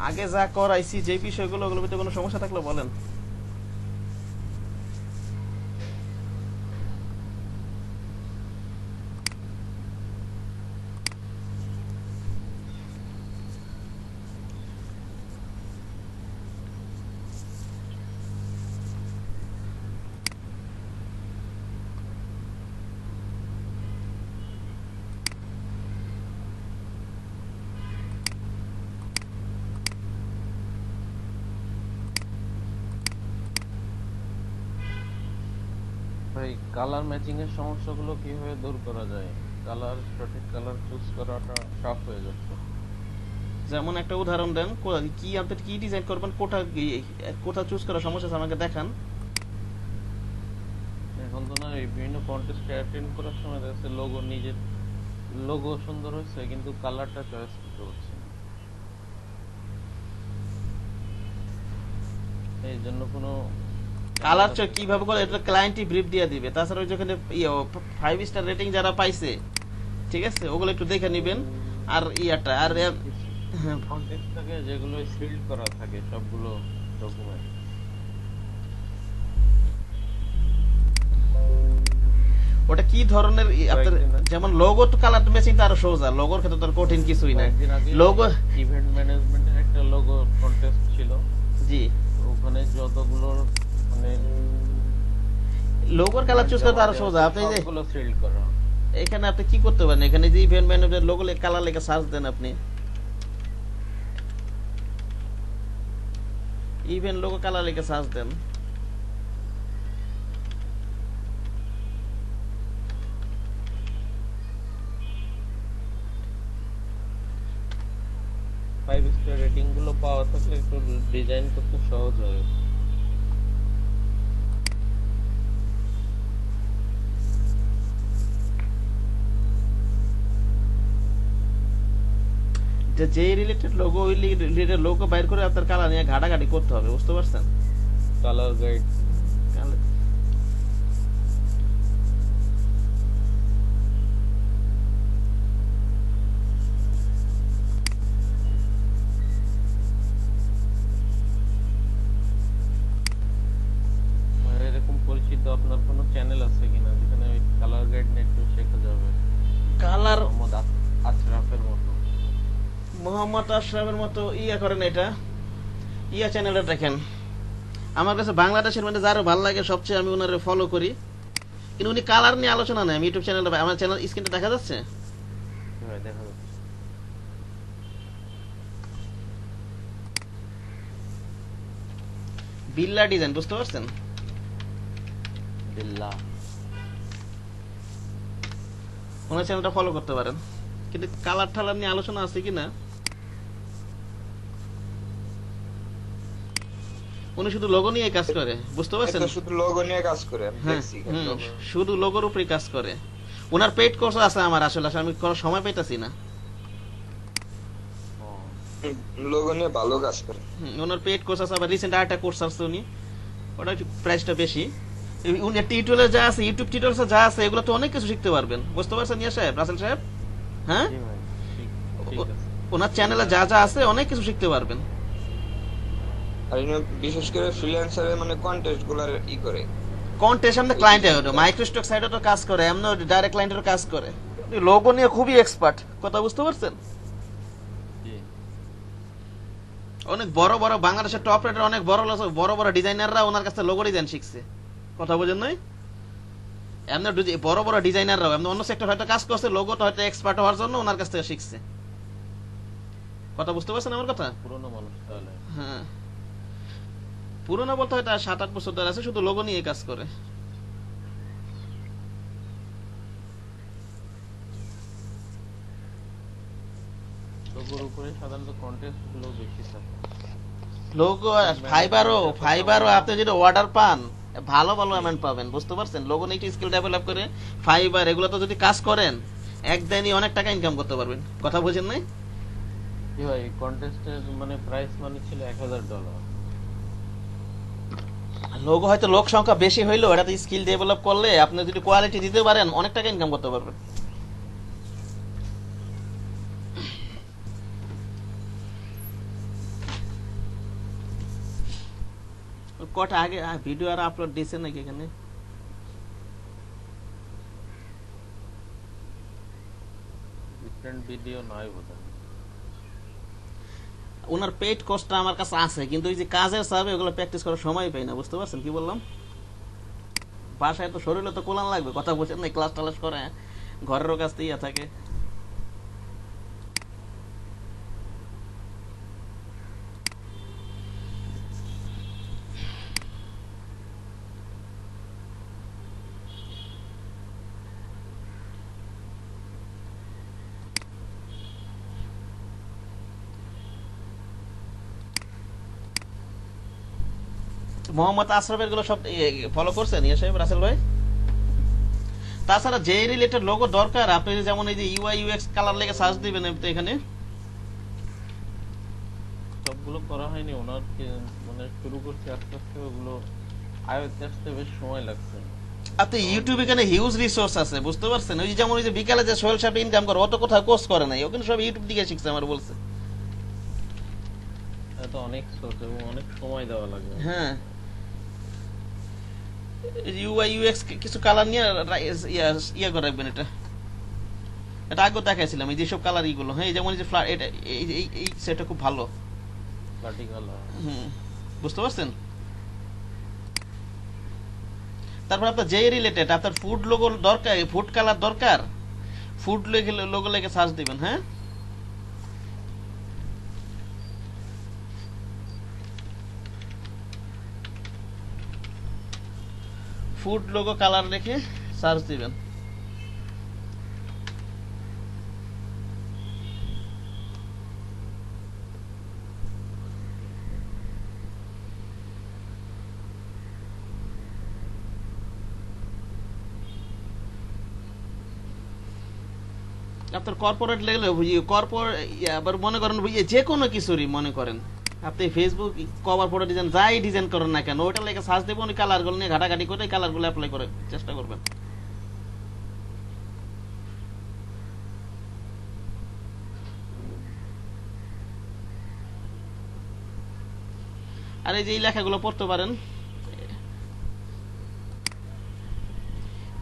আগে যা করাইছি যে বিষয়গুলো, ওগুলোর ভিতরে কোনো সমস্যা থাকলে বলেন। ভাই কালার ম্যাচিং এর সমস্যাগুলো কিভাবে দূর করা যায়? কালার, সঠিক কালার চুজ করাটা টাফ হয়ে যাচ্ছে। যেমন একটা উদাহরণ দেন, কি আপনি কি ডিজাইন করবেন, কোথা চুজ করার সমস্যা আছে আমাকে দেখান। এখন তো না এই বিভিন্ন কন্টেস্টে অ্যাটেন্ড করার সময় দেখা যাচ্ছে লোগো, নিজের লোগো সুন্দর হচ্ছে কিন্তু কালারটা চয়েস করতে পারছি না। এই জন্য কোনো কালার কিভাবে করে এটা ক্লায়েন্টই ব্রিফ দিয়ে দিবে। তাছাড়া ওই যেখানে 5 স্টার রেটিং যারা পাইছে, ঠিক আছে, ওগুলো একটু দেখে নেবেন। আর ইয়াটা আর কন্টেক্সট থাকে যেগুলো সিল্ড করা থাকে সবগুলো ডকুমেন্ট, ওটা কি ধরনের আপনার, যেমন লোগো তো কালার ম্যাচিং তো আরো সোজা, লোগোর ক্ষেত্রে তো কঠিন কিছুই না। একদিন আগে লোগো ইভেন্ট ম্যানেজমেন্টের একটা লোগো কন্টেস্ট ছিল, জি ওখানে যতগুলো মানে লোগোর কালার চুজ করতে আরো সোজা। আপনি যে সবগুলো সিল্ড করা। এখানে আপনি কি করতে পারেন, এখানে যে ইভেন্ট ম্যানেজার লোগো কালার লেখা সার্চ দেন, আপনি ইভেন্ট লোগো কালার লেখা সার্চ দেন। ফাইভ স্টার রেটিং গুলো পাওয়া থাকলে একটু ডিজাইন করতে সহজ হয়। যে রিলেটেড লোগো, ওই রিলেটেড লোগো বাইর করে আপনার কালার নিয়ে ঘাটাঘাটি করতে হবে, বুঝতে পারছেন? কালার গাইড এরকম পরিচিত আপনার কোনো চ্যানেল আছে কিনা যেখানে ওই কালার গাইড নিয়ে একটু শেখা যাবে? কালার মোহাম্মদ আশরাফের মতো। মোহাম্মদ আশরাফের মতো ইয়া করেন, এটা ইয়া চ্যানেলটা দেখেন। আমার কাছে বাংলাদেশের মধ্যে যারা ভালো লাগে সবচেয়ে আমি ওনারে ফলো করি, কিন্তু উনি কালার নিয়ে আলোচনা নেই। আমি ইউটিউব চ্যানেলটা, আমার চ্যানেল স্ক্রিনটা দেখা যাচ্ছে? হ্যাঁ, দেখা যাচ্ছে। বিল্লা ডিজাইন, বুঝতে পারছেন? বিল্লাহ। ওনার চ্যানেলটা ফলো করতে পারেন, কিন্তু কালার ঠালার নিয়ে আলোচনা আছে কিনা। উনি শুধু লোগো নিয়ে কাজ করে, বুঝতে পারছেন? এটা শুধু লোগো নিয়ে কাজ করে, আমি হ্যাঁ, দেখছি শুধু লোগোর উপরে কাজ করে। ওনার পেইড কোর্স আছে আমার, আসলে আমি কোনো সময় পাইতাছি না। লোগো নিয়ে ভালো কাজ করে। ওনার পেইড কোর্স আছে, আবার রিসেন্ট আরেকটা কোর্স আছে উনি, ওটা একটু প্রাইসটা বেশি। উনি টিউটোরিয়ালে যা আছে, ইউটিউব টিউটোরিয়ালে যা আছে, এগুলো তো অনেক কিছু শিখতে পারবেন, বুঝতে পারছেন ইয়া সাহেব, রাসেল সাহেব? হ্যাঁ, জি ভাই, ঠিক আছে। ওনার চ্যানেলে যা যা আছে অনেক কিছু শিখতে পারবেন। আর ইনি বিশেষ করে ফ্রিল্যান্সারের মানে কন্টেস্ট গুলার করে। কন্টেস্ট আমাদের ক্লায়েন্টে হলো, মাইক্রোস্টক সাইডে তো কাজ করে, এমন ডাইরেক্ট ক্লায়েন্টেরও কাজ করে। লোগো নিয়ে খুবই এক্সপার্ট, কথা বুঝতে পারছেন? জি। অনেক বড় বড় বাংলাদেশের টপ রেটের অনেক বড় বড় বড় ডিজাইনাররা ওনার কাছে লোগো ডিজাইন শিখছে, কথা বোঝেন নাই? এমনি বড় বড় ডিজাইনাররাও এমনি অন্য সেক্টর হয়তো কাজ করছে, লোগোটা হয়তো এক্সপার্ট হওয়ার জন্য ওনার কাছ থেকে শিখছে, কথা বুঝতে পারছেন আমার কথা? পুরনো মানুষ তাহলে। হ্যাঁ, পুরোনো বলতে হয়তো 7-8 বছর ধরে আছে, শুধু লোগো নিয়ে কাজ করে। লোগোর উপরে সাধারণত কন্টেস্ট গুলো বেশি থাকে। লোগো ফাইবারও আপনি যদি অর্ডার পান, ভালো ভালো অ্যামাউন্ট পাবেন, বুঝতে পারছেন? লোগো নিয়ে একটু স্কিল ডেভেলপ করে ফাইবার এগুলো তো যদি কাজ করেন, একদিনই অনেক টাকা ইনকাম করতে পারবেন, কথা বুঝেন নাই? জি ভাই, কন্টেস্টের মানে প্রাইস মানে ছিল $1000। লোগো হয়তো লোক সংখ্যা বেশি হইলেও এটাতে স্কিল ডেভেলপ করলে আপনি যদি কোয়ালিটি দিতে পারেন, অনেক টাকা ইনকাম করতে পারবেন। কটা আগে ভিডিও আর আপলোড দিয়েছে নাকি এখানে? ডিফারেন্ট ভিডিও নয় বোধহয়। ওনার পেইড কোর্সটা আমার কাছে আছে, কিন্তু ওই যে কাজের চাপে ওগুলো প্র্যাকটিস করার সময় পাই না, বুঝতে পারছেন কি বললাম? বাসায় তো শরীরে তো কোলান লাগবে, কথা বলছেন না? ক্লাস টালাস করে ঘরেরও কাজ তো ইয়া থাকে। মোহাম্মদ আশরাফের গুলো সব ফলো করছেন ইয়া সাহেব, রাসেল ভাই? তাছাড়া যে রিলেটেড লোগো দরকার, আপনি যেমন এই যে ইউআই ইউএক্স কালার লেগে সার্চ দিবেন এখানে। সবগুলো করা হয়নি, ওনার মানে শুরু করছে আস্তে আস্তে, ওগুলো আয়ত্তে আসতে বেশ সময় লাগছে। আপনি ইউটিউবে এখানে হিউজ রিসোর্স আছে, বুঝতে পারছেন? ওই যেমন ওই যে বিকালে যে সোহেল সাহেব ইনকাম করে, অত কোথাও কোর্স করে নাই, ও কিন্তু সব ইউটিউব দিকে শিখছে আমার বলছে। তো অনেক সোর্স এবং অনেক সময় দেওয়া লাগে। হ্যাঁ, ইউআই ইউএক্স কিছু কালার নিয়ে ইয়া করে রাখবেন। এটা আগে দেখাইছিলাম, এই যেসব কালার ইগুলো। হ্যাঁ, যেমন এই যে এটা এই সেটটা খুব ভালো। ভার্টিক্যাল। হুম, বুঝতে পারছেন? তারপর আপনার যে রিলেটেড, আপনার ফুড লোগো দরকার, ফুড কালার দরকার, ফুড লোগো লেগে সার্চ দিবেন। হ্যাঁ, ফুড লোগো কালার রেখে সার্চ দিবেন। আপনার কর্পোরেট লেভেলে কর্পোরেট, আবার মনে করেন যে কোনো কিছুরই মনে করেন আপনি ফেসবুক কভার ফটো ডিজাইন যাই ডিজাইন করেন না কেন, ওইটা লেগে সার্চ দেবেন, ওই কালারগুলো নিয়ে ঘাটাঘাটি করে কালারগুলো অ্যাপ্লাই করে চেষ্টা করবেন। আর এই যে এই লেখাগুলো পড়তে পারেন,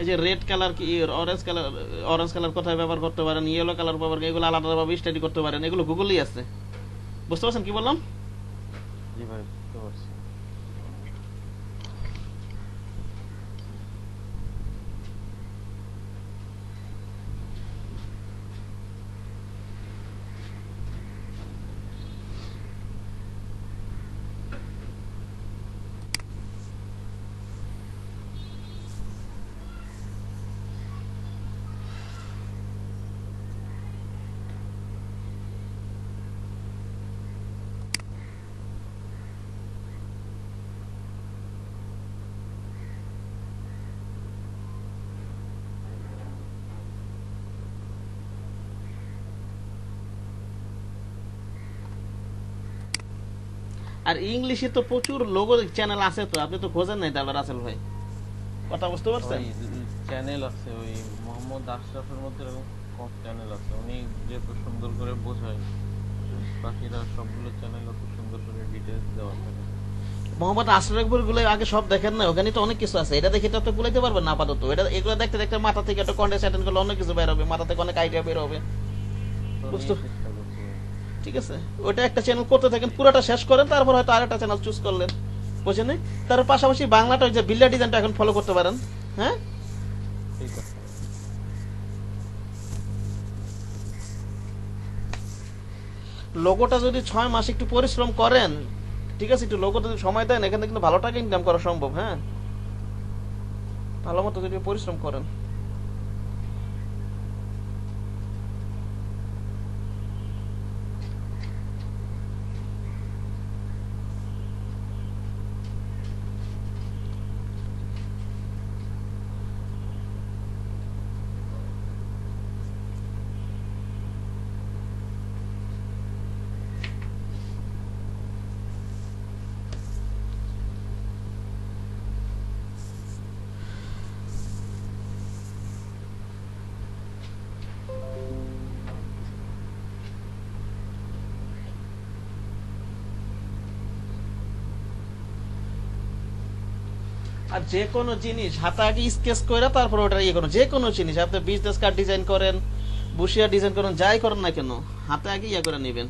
এই যে রেড কালার কি অরেঞ্জ কালার কোথায় ব্যবহার করতে পারেন, ইয়েলো কালার ব্যবহার, এগুলো আলাদাভাবে স্টাডি করতে পারেন, এগুলো গুগলেই আছে। বুঝতে পারছেন কি বললাম? জি ভাই, বুঝতে পারছি। আর ইংলিশে তো প্রচুর লোগো চ্যানেল আছে, তো আপনি তো খোঁজেন নাই তাহলে রাসেল ভাই, কথা বুঝতে পারছেন? চ্যানেল আছে ওই মোহাম্মদ আশরাফের মধ্যে, এরকম কম চ্যানেল আছে। উনি যেহেতু সুন্দর করে বোঝায়, বাকিরা সবগুলো চ্যানেল অত সুন্দর করে ডিটেলস দেওয়া থাকে। মোহাম্মদ আশরাফের গুলো আগে সব দেখেন না, ওখানে তো অনেক কিছু আছে, এটা দেখে তো গুলাইতে পারবেন না আপাতত। এটা এগুলো দেখতে দেখতে মাথা থেকে একটা কন্টেন্ট অ্যাটেন্ড করলে অনেক কিছু বের হবে, মাথা থেকে অনেক আইডিয়া বের হবে। তো বুঝতে নিয়ে চেষ্টা করছি। ঠিক আছে, ওইটা একটা চ্যানেল করতে থাকেন, পুরোটা শেষ করেন, তারপর হয়তো আরেকটা চ্যানেল চুজ করলেন, বুঝছেন? তার পাশাপাশি বাংলাটা ওই যে বিল্লা ডিজাইনটা এখন ফলো করতে পারেন। হ্যাঁ, ঠিক আছে। লোগোটা যদি 6 মাস একটু পরিশ্রম করেন, ঠিক আছে, একটু লোগোটা যদি সময় দেন, এখানে কিন্তু ভালো টাকা ইনকাম করা সম্ভব। হ্যাঁ, ভালো মতো যদি পরিশ্রম করেন। আর যে কোনো জিনিস হাতে আগে স্কেচ করে তারপর ওটা ইয়ে করুন। যে কোনো জিনিস আপনি বিজনেস কার্ড ডিজাইন করেন, বুশিয়া ডিজাইন করেন, যাই করেন না কেন, হাতে আগে ইয়ে করে নেবেন,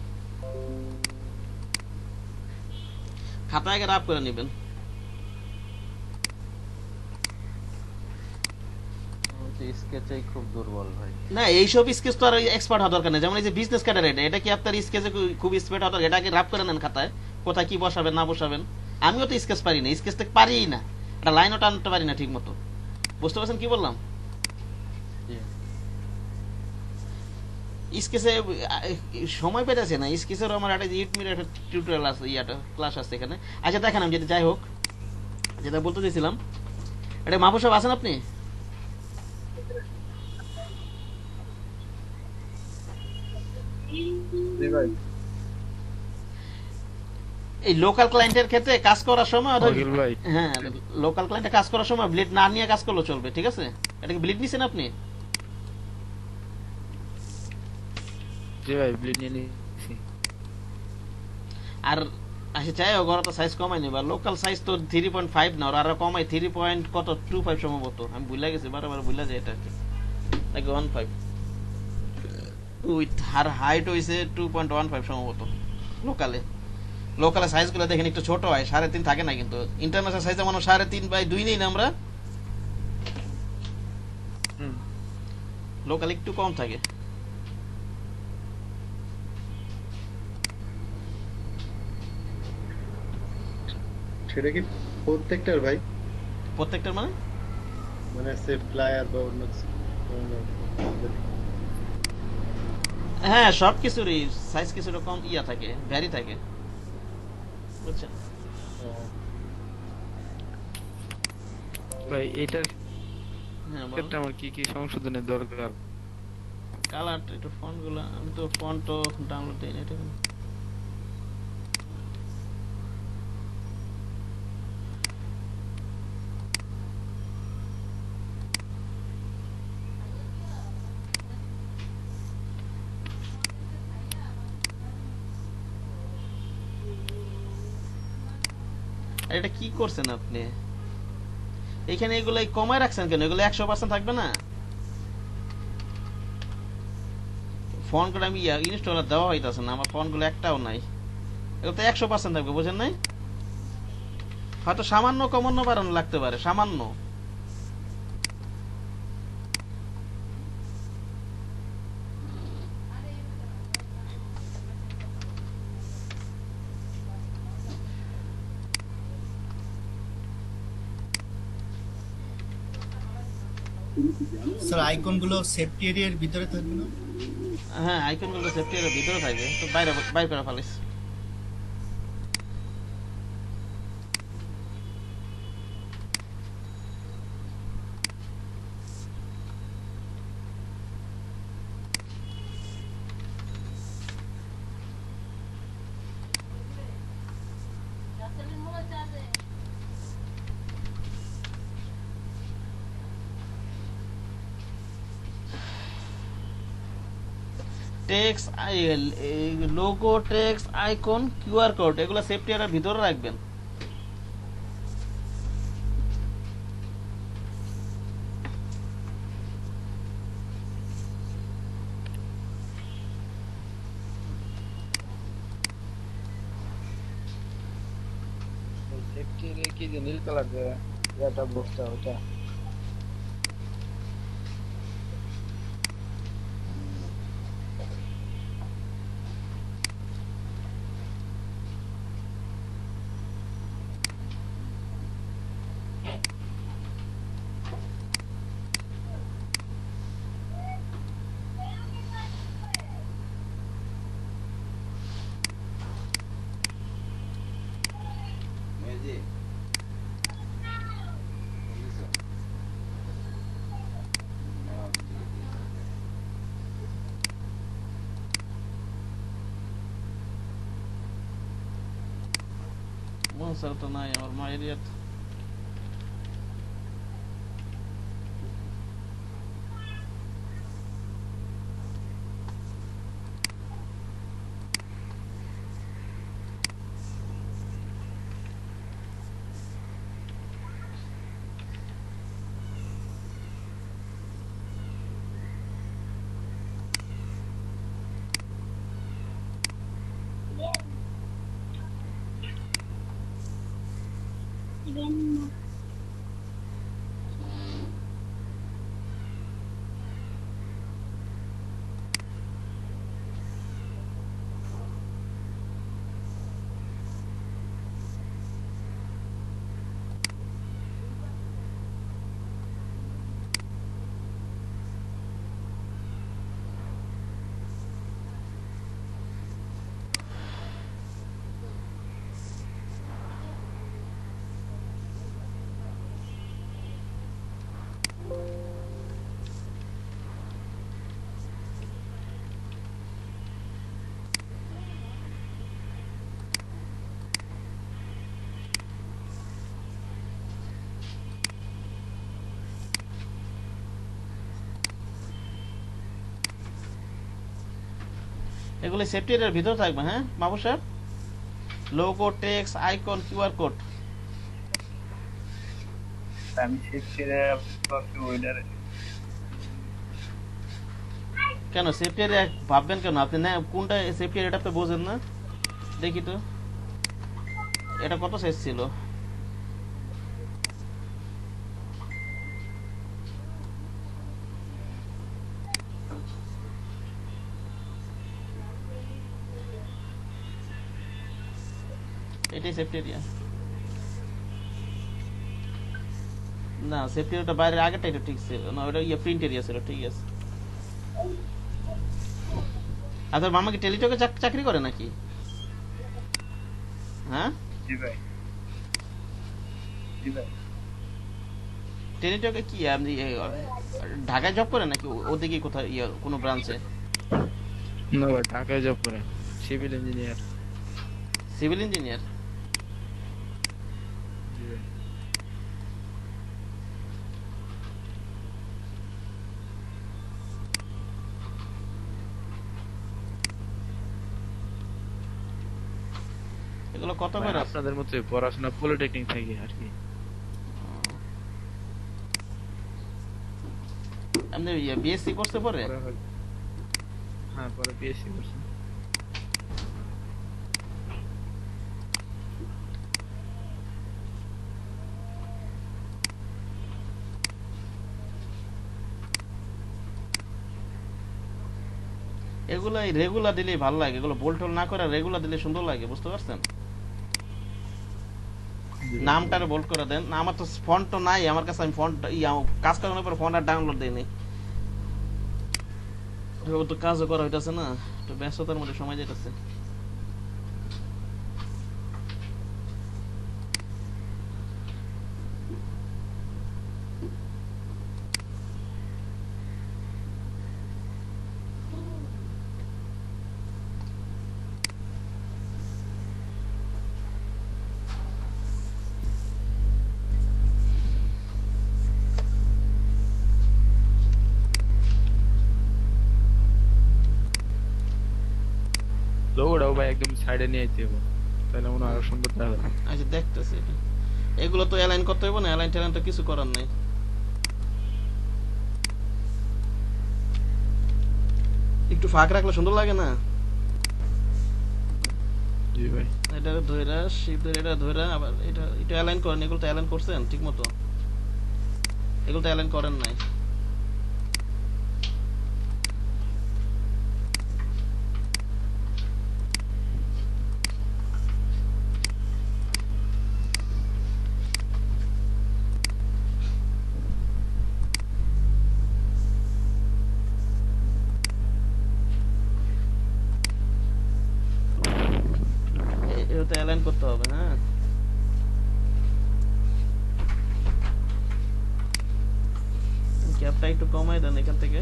খাতা আগে রাফ করে নেবেন। স্কেচেই খুব দুর্বল ভাই। না, এইসব স্কেচ তো আর এক্সপার্ট হওয়ার দরকার নেই। যেমন এই যে বিজনেস কার্ডের এটা কি আপনার স্কেচে খুব এক্সপার্ট হওয়ার, এটা আগে রাফ করে নেন খাতায়, কোথায় কি বসাবেন না বসাবেন। আমিও তো স্কেচ পারি না, স্কেচ থেকে পারিই না, একটা লাইনও টানতে পারি না ঠিক মতো। বুঝতে পারছেন কি বললাম? স্কেচে সময় পেতেছে না, স্কেচের আমার একটা ইউটিউবের একটা টিউটোরিয়াল আছে, ইয়াটা ক্লাস আছে এখানে। আচ্ছা দেখেন, আমি যেটা যাই হোক যেটা বলতে চাইছিলাম, এটা মাহবুব সাহেব আছেন আপনি? এই লোকাল ক্লায়েন্টের ক্ষেত্রে কাজ করার সময়, হ্যাঁ, লোকাল ক্লায়েন্টে কাজ করার সময় ব্লেড না নিয়ে কাজ করলেও চলবে, ঠিক আছে? এটা কি ব্লেড নিছেন আপনি? জি ভাই, ব্লেড নিয়ে নিছি। আর আচ্ছা চাই হোক, ওরা তো সাইজ কমাই নেবা, লোকাল সাইজ তো 3.5 না, ওরা আরো কমাই 3.25 সম্ভবত, আমি ভুলে গেছি, বারবার ভুলে যাই এটা কি, নাকি 1.5 উইথ আর হাইট হইছে 2.15 সম্ভবত লোকালে। লোকালের সাইজগুলো দেখেন একটু ছোট হয়, 3.5 থাকে না, কিন্তু ইন্টারন্যাশনাল সাইজে মনে 3.5/2 নেই না আমরা, হুম। লোকাল একটু কম থাকে। সেটা কি প্রত্যেকটার ভাই? প্রত্যেকটার মানে মানে সে ফ্লায়ার বা অন্য হ্যাঁ সব কিছুরই সাইজ কিছুটা কম থাকে, ভ্যারি থাকে, বুঝছেন? ভাই এটার হ্যাঁ বল। ক্ষেত্রে আমার কি কি সংশোধনের দরকার? কালার একটু ফন্ট গুলো, আমি তো ফন্ট ডাউনলোড দিই না এটা। আর এটা কি করছেন আপনি এখানে? এগুলো কমায় রাখছেন কেন? এগুলো 100% থাকবে না? ফোন করে আমি ইনস্টলার দেওয়া হইতাছে না, আমার ফোনগুলো একটাও নাই, এগুলো তো 100% থাকবে, বুঝেন নাই? হয়তো সামান্য কমানো বাড়ানো লাগতে পারে, সামান্য। স্যার আইকন গুলো সেফটি এরিয়ার ভিতরে থাকবে না? হ্যাঁ আইকন গুলো সেফটি এর ভিতরে থাকবে, তো বাইরে বাইরে করে ফেলিস। Text logo, text, icon, QR code, এগুলো সেফটি এর ভিতরে রাখবেন। সেফটি এরিয়া কি যে নীল কালার যে এটা বক্সটা ওটা? মনসার তো নাই আমার মায়ের ইয়াতে। এগুলো সেফটি এর ভিতরে থাকবে। হ্যাঁ বাবু সাহেব, logo, text, icon, QR code. আমি সেফটি এরিয়া ওইটার কেন সেফটি এরিয়া ভাববেন কেন আপনি? না কোনটা সেফটি এরিয়াটা আপনি বোঝেন না? দেখি তো এটা কত সাইজ ছিল? এটাই সেফটি এরিয়া না, সেফটি এরিয়াটা বাইরের আগেরটা এটা ঠিক ছিল না, ওটা প্রিন্ট এরিয়া ছিল, ঠিক আছে। আচ্ছা মামা কি টেলিটকে চাকরি করে নাকি? হ্যাঁ জি ভাই, জি ভাই। টেলিটকে কি আপনি ঢাকায় জব করে নাকি ওদিকে কোথায় কোনো ব্রাঞ্চে? না ভাই, ঢাকায় জব করে, সিভিল ইঞ্জিনিয়ার। Civil engineer? জি ভাই। এগুলো কত ভাই, করে? আপনাদের মতো পড়াশোনা পলিটেকনিক থেকে আর কি। আপনি বিএসসি করতে পরে? হ্যাঁ, পরে বিএসসি করছি। এগুলো রেগুলার দিলেই ভালো লাগে, এগুলো বোল্টল না করে রেগুলার দিলে সুন্দর লাগে, বুঝতে পারছেন? নামটারে বোল্ড করে দেন না, আমার তো ফন্ট তো নাই আমার কাছে, আমি ফন্ট কাজ করানোর পর ফন্ট আর ডাউনলোড দিইনি, তো কাজও করা হইতাছে না, তো ব্যস্ততার মধ্যে সময় যেতেছে। লোগোটাও ভাই একদম সাইডে নিয়ে যেতে হবে, তাহলে মনে হয় আরো সুন্দর দেখা যাবে। আচ্ছা দেখতেছি এটা, এগুলো তো অ্যালাইন করতে হবে না, অ্যালাইন ট্যালাইন তো কিছু করার নাই। একটু ফাঁক রাখলে সুন্দর লাগে না? জি ভাই। এটা ধইরা শিপ ধরে এটা ধইরা আবার এটা এটা অ্যালাইন করেন, এগুলো তো অ্যালাইন করছেন ঠিক মতো, এগুলো তো অ্যালাইন করেন নাই। এটা তো অ্যালাইন করতে হবে, হ্যাঁ। ক্যাপটা একটু কমাই দেন এখান থেকে।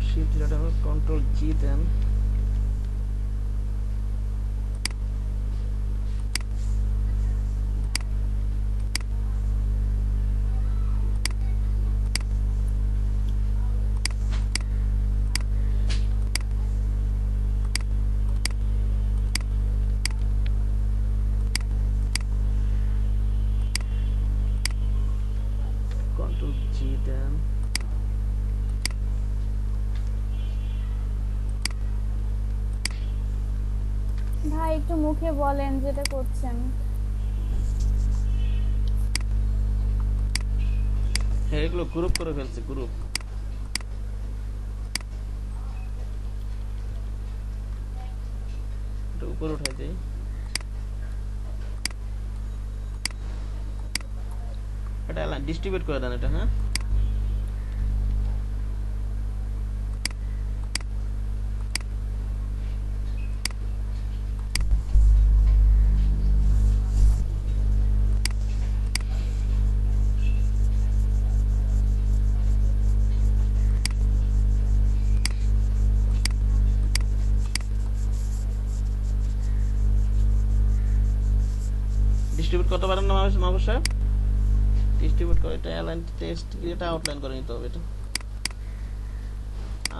শিফট যেটা হবে কন্ট্রোল জি দেন, কন্ট্রোল জি দেন। ভাই একটু মুখে বলেন যেটা করছেন। হ্যাঁ এগুলো গ্রুপ করে ফেলছে, গ্রুপ। এটা উপরে উঠাই দেই, এটা ডিস্ট্রিবিউট করে দেন এটা, হ্যাঁ। করতে পারেন না মাহবুব সাহেব? ডিস্ট্রিবিউট করে এটা অ্যালাইন টেক্সট এটা আউটলাইন করে নিতে হবে, এটা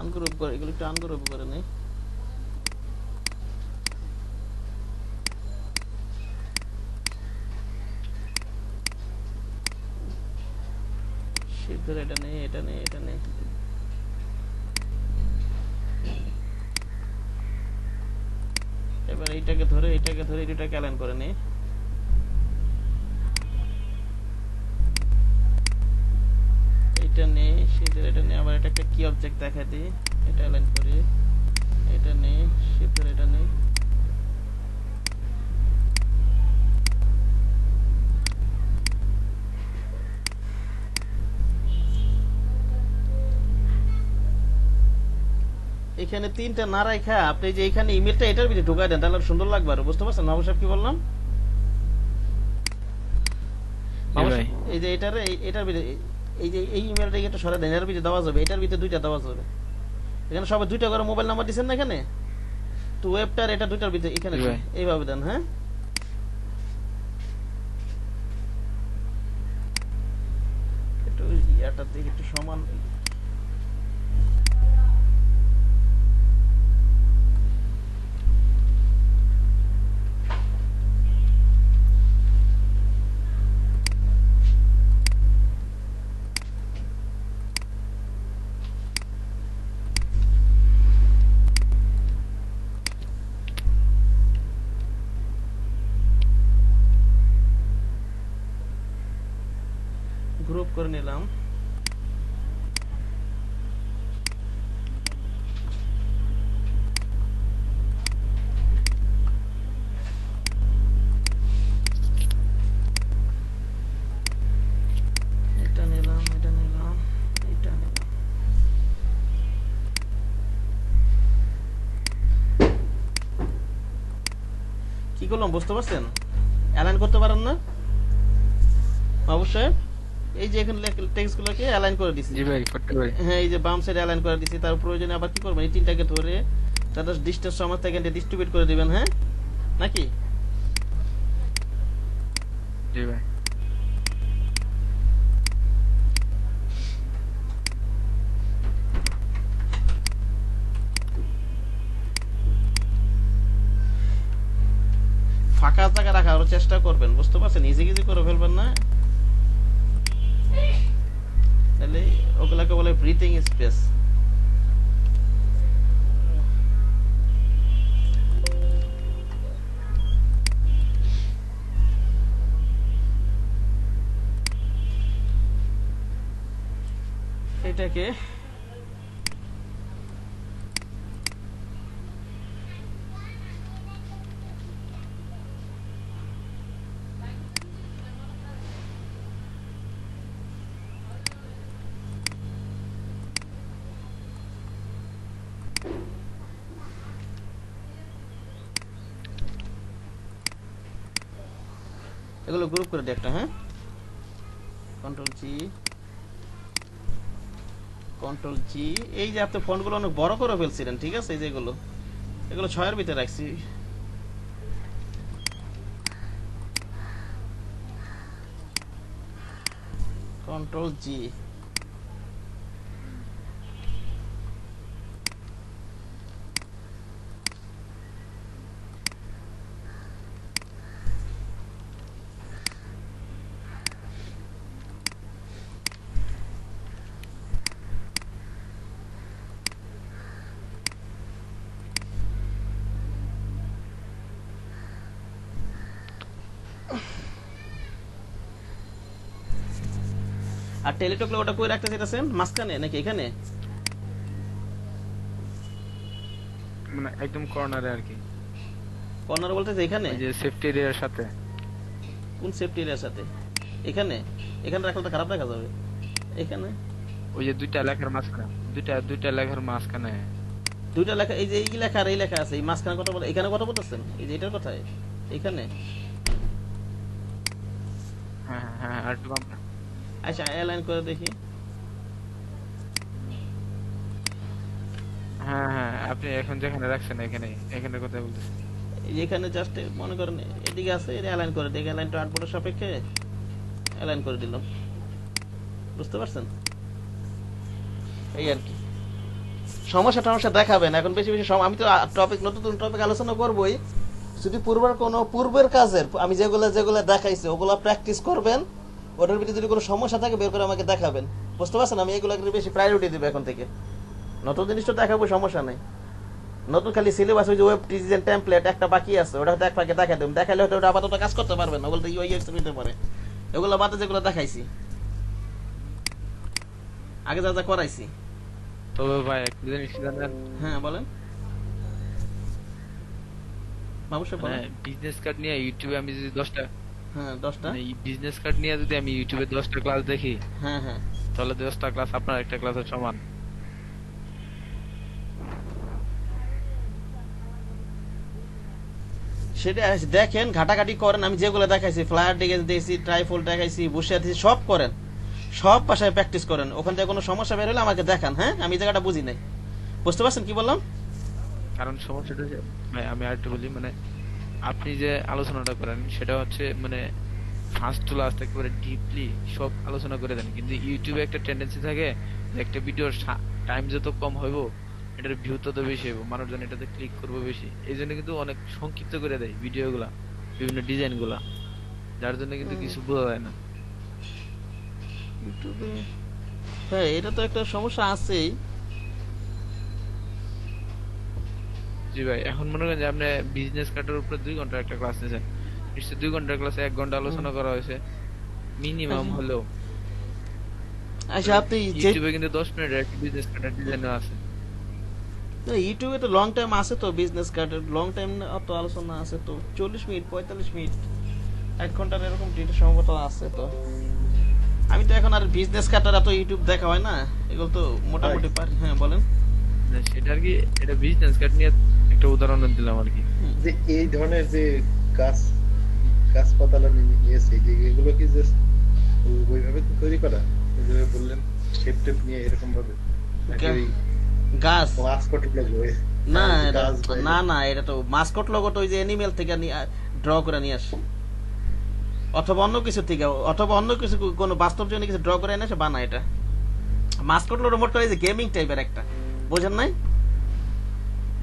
আনগ্রুপ করে, এগুলো একটু আনগ্রুপ করে নেই। শিফট ধরে এটা নেই, এটা নেই, এটা নেই। এবার এইটাকে ধরে এই দুটাকে অ্যালাইন করে নেই। এটা নেই, শিফট এটা নেই, আবার এটা একটা কি অবজেক্ট দেখা দিই, এটা অ্যালাইন করি, এটা নেই, শিফট এটা নেই। এখানে তিনটা না রাখা আপনি যে এখানে ইমেলটা এটার ভিতরে ঢুকাই দেন, তাহলে সুন্দর লাগবে। আর বুঝতে পারছেন মাহবুব সাহেব কি বললাম? এই যে এটার ভিতরে এই যে এই ইমেলটা এটা সরাই দেন, এর ভিতরে দেওয়া যাবে, এটার ভিতরে দুইটা দেওয়া যাবে। এখানে সবাই দুইটা করে মোবাইল নাম্বার দিচ্ছেন না এখানে, তো ওয়েবটার এটা দুইটার ভিতরে এখানে এইভাবে দেন। হ্যাঁ, একটু ইয়াটার দিকে একটু সমান গ্রুপ করে নিলাম। এটা নিলাম, এটা নিলাম, এটা নিলাম। কি করলাম বুঝতে পারছেন? অ্যালাইন করতে পারেন না অবশ্যই। এই যে এখানে টেক্সটগুলোকে অ্যালাইন করে দিছি। জি ভাই, করতে পারি। হ্যাঁ, এই যে বাম সাইডে অ্যালাইন করে দিছি। তার প্রয়োজনে আবার কি করবেন, এই তিনটাকে ধরে তাদের ডিস্টেন্স সমান থেকে ডিস্ট্রিবিউট করে দিবেন। হ্যাঁ নাকি? জি ভাই। ফাঁকা জায়গা রাখার চেষ্টা করবেন, বুঝতে পারছেন? ইজি ইজি করে ফেলবেন না, তাহলে ওগুলাকে বলে ব্রিথিং স্পেস। এটাকে এগুলো গ্রুপ করে দিই একটা। হ্যাঁ, কন্ট্রোল জি। এই যে আপনি ফন্টগুলো অনেক বড় করে ফেলছিলেন, ঠিক আছে? এই যে এগুলো 6 এর ভিতরে রাখছি। কন্ট্রোল জি। আর টেলিটক লোগোটা কই রাখতে চাইতেছেন, মাঝখানে নাকি এখানে? মানে একদম কর্নারে আর কি। কর্নার বলতে এখানে, যে সেফটি এরিয়ার সাথে। কোন সেফটি এরিয়ার সাথে? এখানে রাখলে তো খারাপ দেখা যাবে। এখানে ওই যে দুইটা লেখার মাঝখানে, দুইটা লেখার মাঝখানে দুইটা লেখা, এই যে এই লেখা আর এই লেখা আছে, এই মাঝখানে কথা বলে, এখানে কথা বলতেছেন, এই যে এটার কথা এখানে। হ্যাঁ হ্যাঁ, আর একটু বাম। আচ্ছা, অ্যালাইন করে দেখি। হ্যাঁ হ্যাঁ, আপনি এখন যেখানে রাখছেন এখানে কথা বলতেছেন। এই যে এখানে জাস্ট মনে করেন এদিকে আছে, এটা অ্যালাইন করে দিই, অ্যালাইন টু আর্টবোর্ডের সাপেক্ষে অ্যালাইন করে দিলাম। বুঝতে পারছেন? এই আর কি সমস্যা টমস্যা দেখাবেন এখন বেশি বেশি আমি তো টপিক নতুন নতুন টপিক আলোচনা করবোই। যদি পূর্বের কাজের আমি যেগুলো যেগুলো দেখাইছি ওগুলো প্র্যাকটিস করবেন, ওটার ভিতরে যদি কোনো সমস্যা থাকে বের করে আমাকে দেখাবেন। বুঝতে পারছেন? আমি এগুলোকে বেশি প্রায়োরিটি দেবো এখন থেকে। নতুন জিনিসটা দেখাবো, সমস্যা নেই। নতুন খালি সিলেবাস ওই যে ওয়েব ডিজাইন টেমপ্লেট একটা বাকি আছে, ওটা হয়তো এক ফাঁকে দেখা দেবেন, দেখালে হয়তো ওটা আপাতত কাজ করতে পারবেন না, ওগুলো তো ইউআইএক্স নিতে পারে। এগুলো বাদে যেগুলো দেখাইছি আগে যা যা করাইছি। তবে ভাই একটা জিনিস জানেন, হ্যাঁ বলেন। অবশ্যই বলেন। বিজনেস কার্ড নিয়ে ইউটিউবে আমি যদি 10টা হ্যাঁ 10টা বিজনেস কার্ড নিয়ে যদি আমি ইউটিউবে 10টা ক্লাস দেখি, হ্যাঁ হ্যাঁ তাহলে 10টা ক্লাস আপনার একটা ক্লাসের সমান। সেটা দেখেন, ঘাটাঘাটি করেন। আমি যেগুলো দেখাইছি ফ্লায়ার দিয়েছি, ট্রাইফোল দেখাইছি, বসে দিয়েছি, সব করেন, সব ভাষায় প্র্যাকটিস করেন। ওখান থেকে কোনো সমস্যা বের হলে আমাকে দেখান। হ্যাঁ আমি এই জায়গাটা বুঝি নাই। বুঝতে পারছেন কি বললাম? কারণ সমস্যাটা ভাই আমি আরেকটু বলি, মানে আপনি যে আলোচনাটা করেন সেটা হচ্ছে মানে ফার্স্ট টু লাস্ট একেবারে ডিপলি সব আলোচনা করে দেন, কিন্তু ইউটিউবে একটা টেন্ডেন্সি থাকে যে একটা ভিডিওর টাইম যত কম হইব এটার ভিউ তত বেশি হইব, মানুষজন এটাতে ক্লিক করবে বেশি। এই জন্য কিন্তু অনেক সংক্ষিপ্ত করে দেয় ভিডিওগুলা, বিভিন্ন ডিজাইন গুলা, যার জন্য কিন্তু কিছু বোঝা যায় না ইউটিউবে। হ্যাঁ এটা তো একটা সমস্যা আছেই। জি ভাই, এখন মনে করেন যে আপনি বিজনেস কার্ডের উপরে 2 ঘন্টা একটা ক্লাস নিয়েছেন, নিশ্চয়ই 2 ঘন্টার ক্লাসে 1 ঘন্টা আলোচনা করা হয়েছে মিনিমাম হলেও। আচ্ছা আপনি ইউটিউবে কিন্তু 10 মিনিটের একটা বিজনেস কার্ডের ডিজাইন আছে। ইউটিউবে তো লং টাইম আছে, তো বিজনেস কার্ডের লং টাইম অত আলোচনা আছে তো 40 মিনিট 45 মিনিট 1 ঘন্টার এরকম ডিটেল সম্ভবত আছে। তো আমি তো এখন আর বিজনেস কার্ডের এত ইউটিউব দেখা হয় না, এগুলো তো মোটামুটি পারি। হ্যাঁ বলেন। সেটা আর কি, এটা বিজনেস কার্ড নিয়ে একটা উদাহরণ দিলাম আর কি। যে এই ধরনের যে গাছ পাতালা নিয়েছে যে এগুলো কি জাস্ট ওইভাবে তৈরি করা, যেভাবে বললেন শেপ টেপ নিয়ে এরকম ভাবে নাকি ওই গাছ মাস্কট লোগো? না না না, এটা তো মাস্কট লোগো তো ওই যে অ্যানিমেল থেকে ড্র করে নিয়ে আসে, অথবা অন্য কিছু থেকে, অথবা অন্য কিছু কোনো বাস্তব জন্য কিছু ড্র করে এনে সে বানায়। এটা মাস্কট লোগো মোট করে যে গেমিং টাইপের একটা, বোঝেন নাই?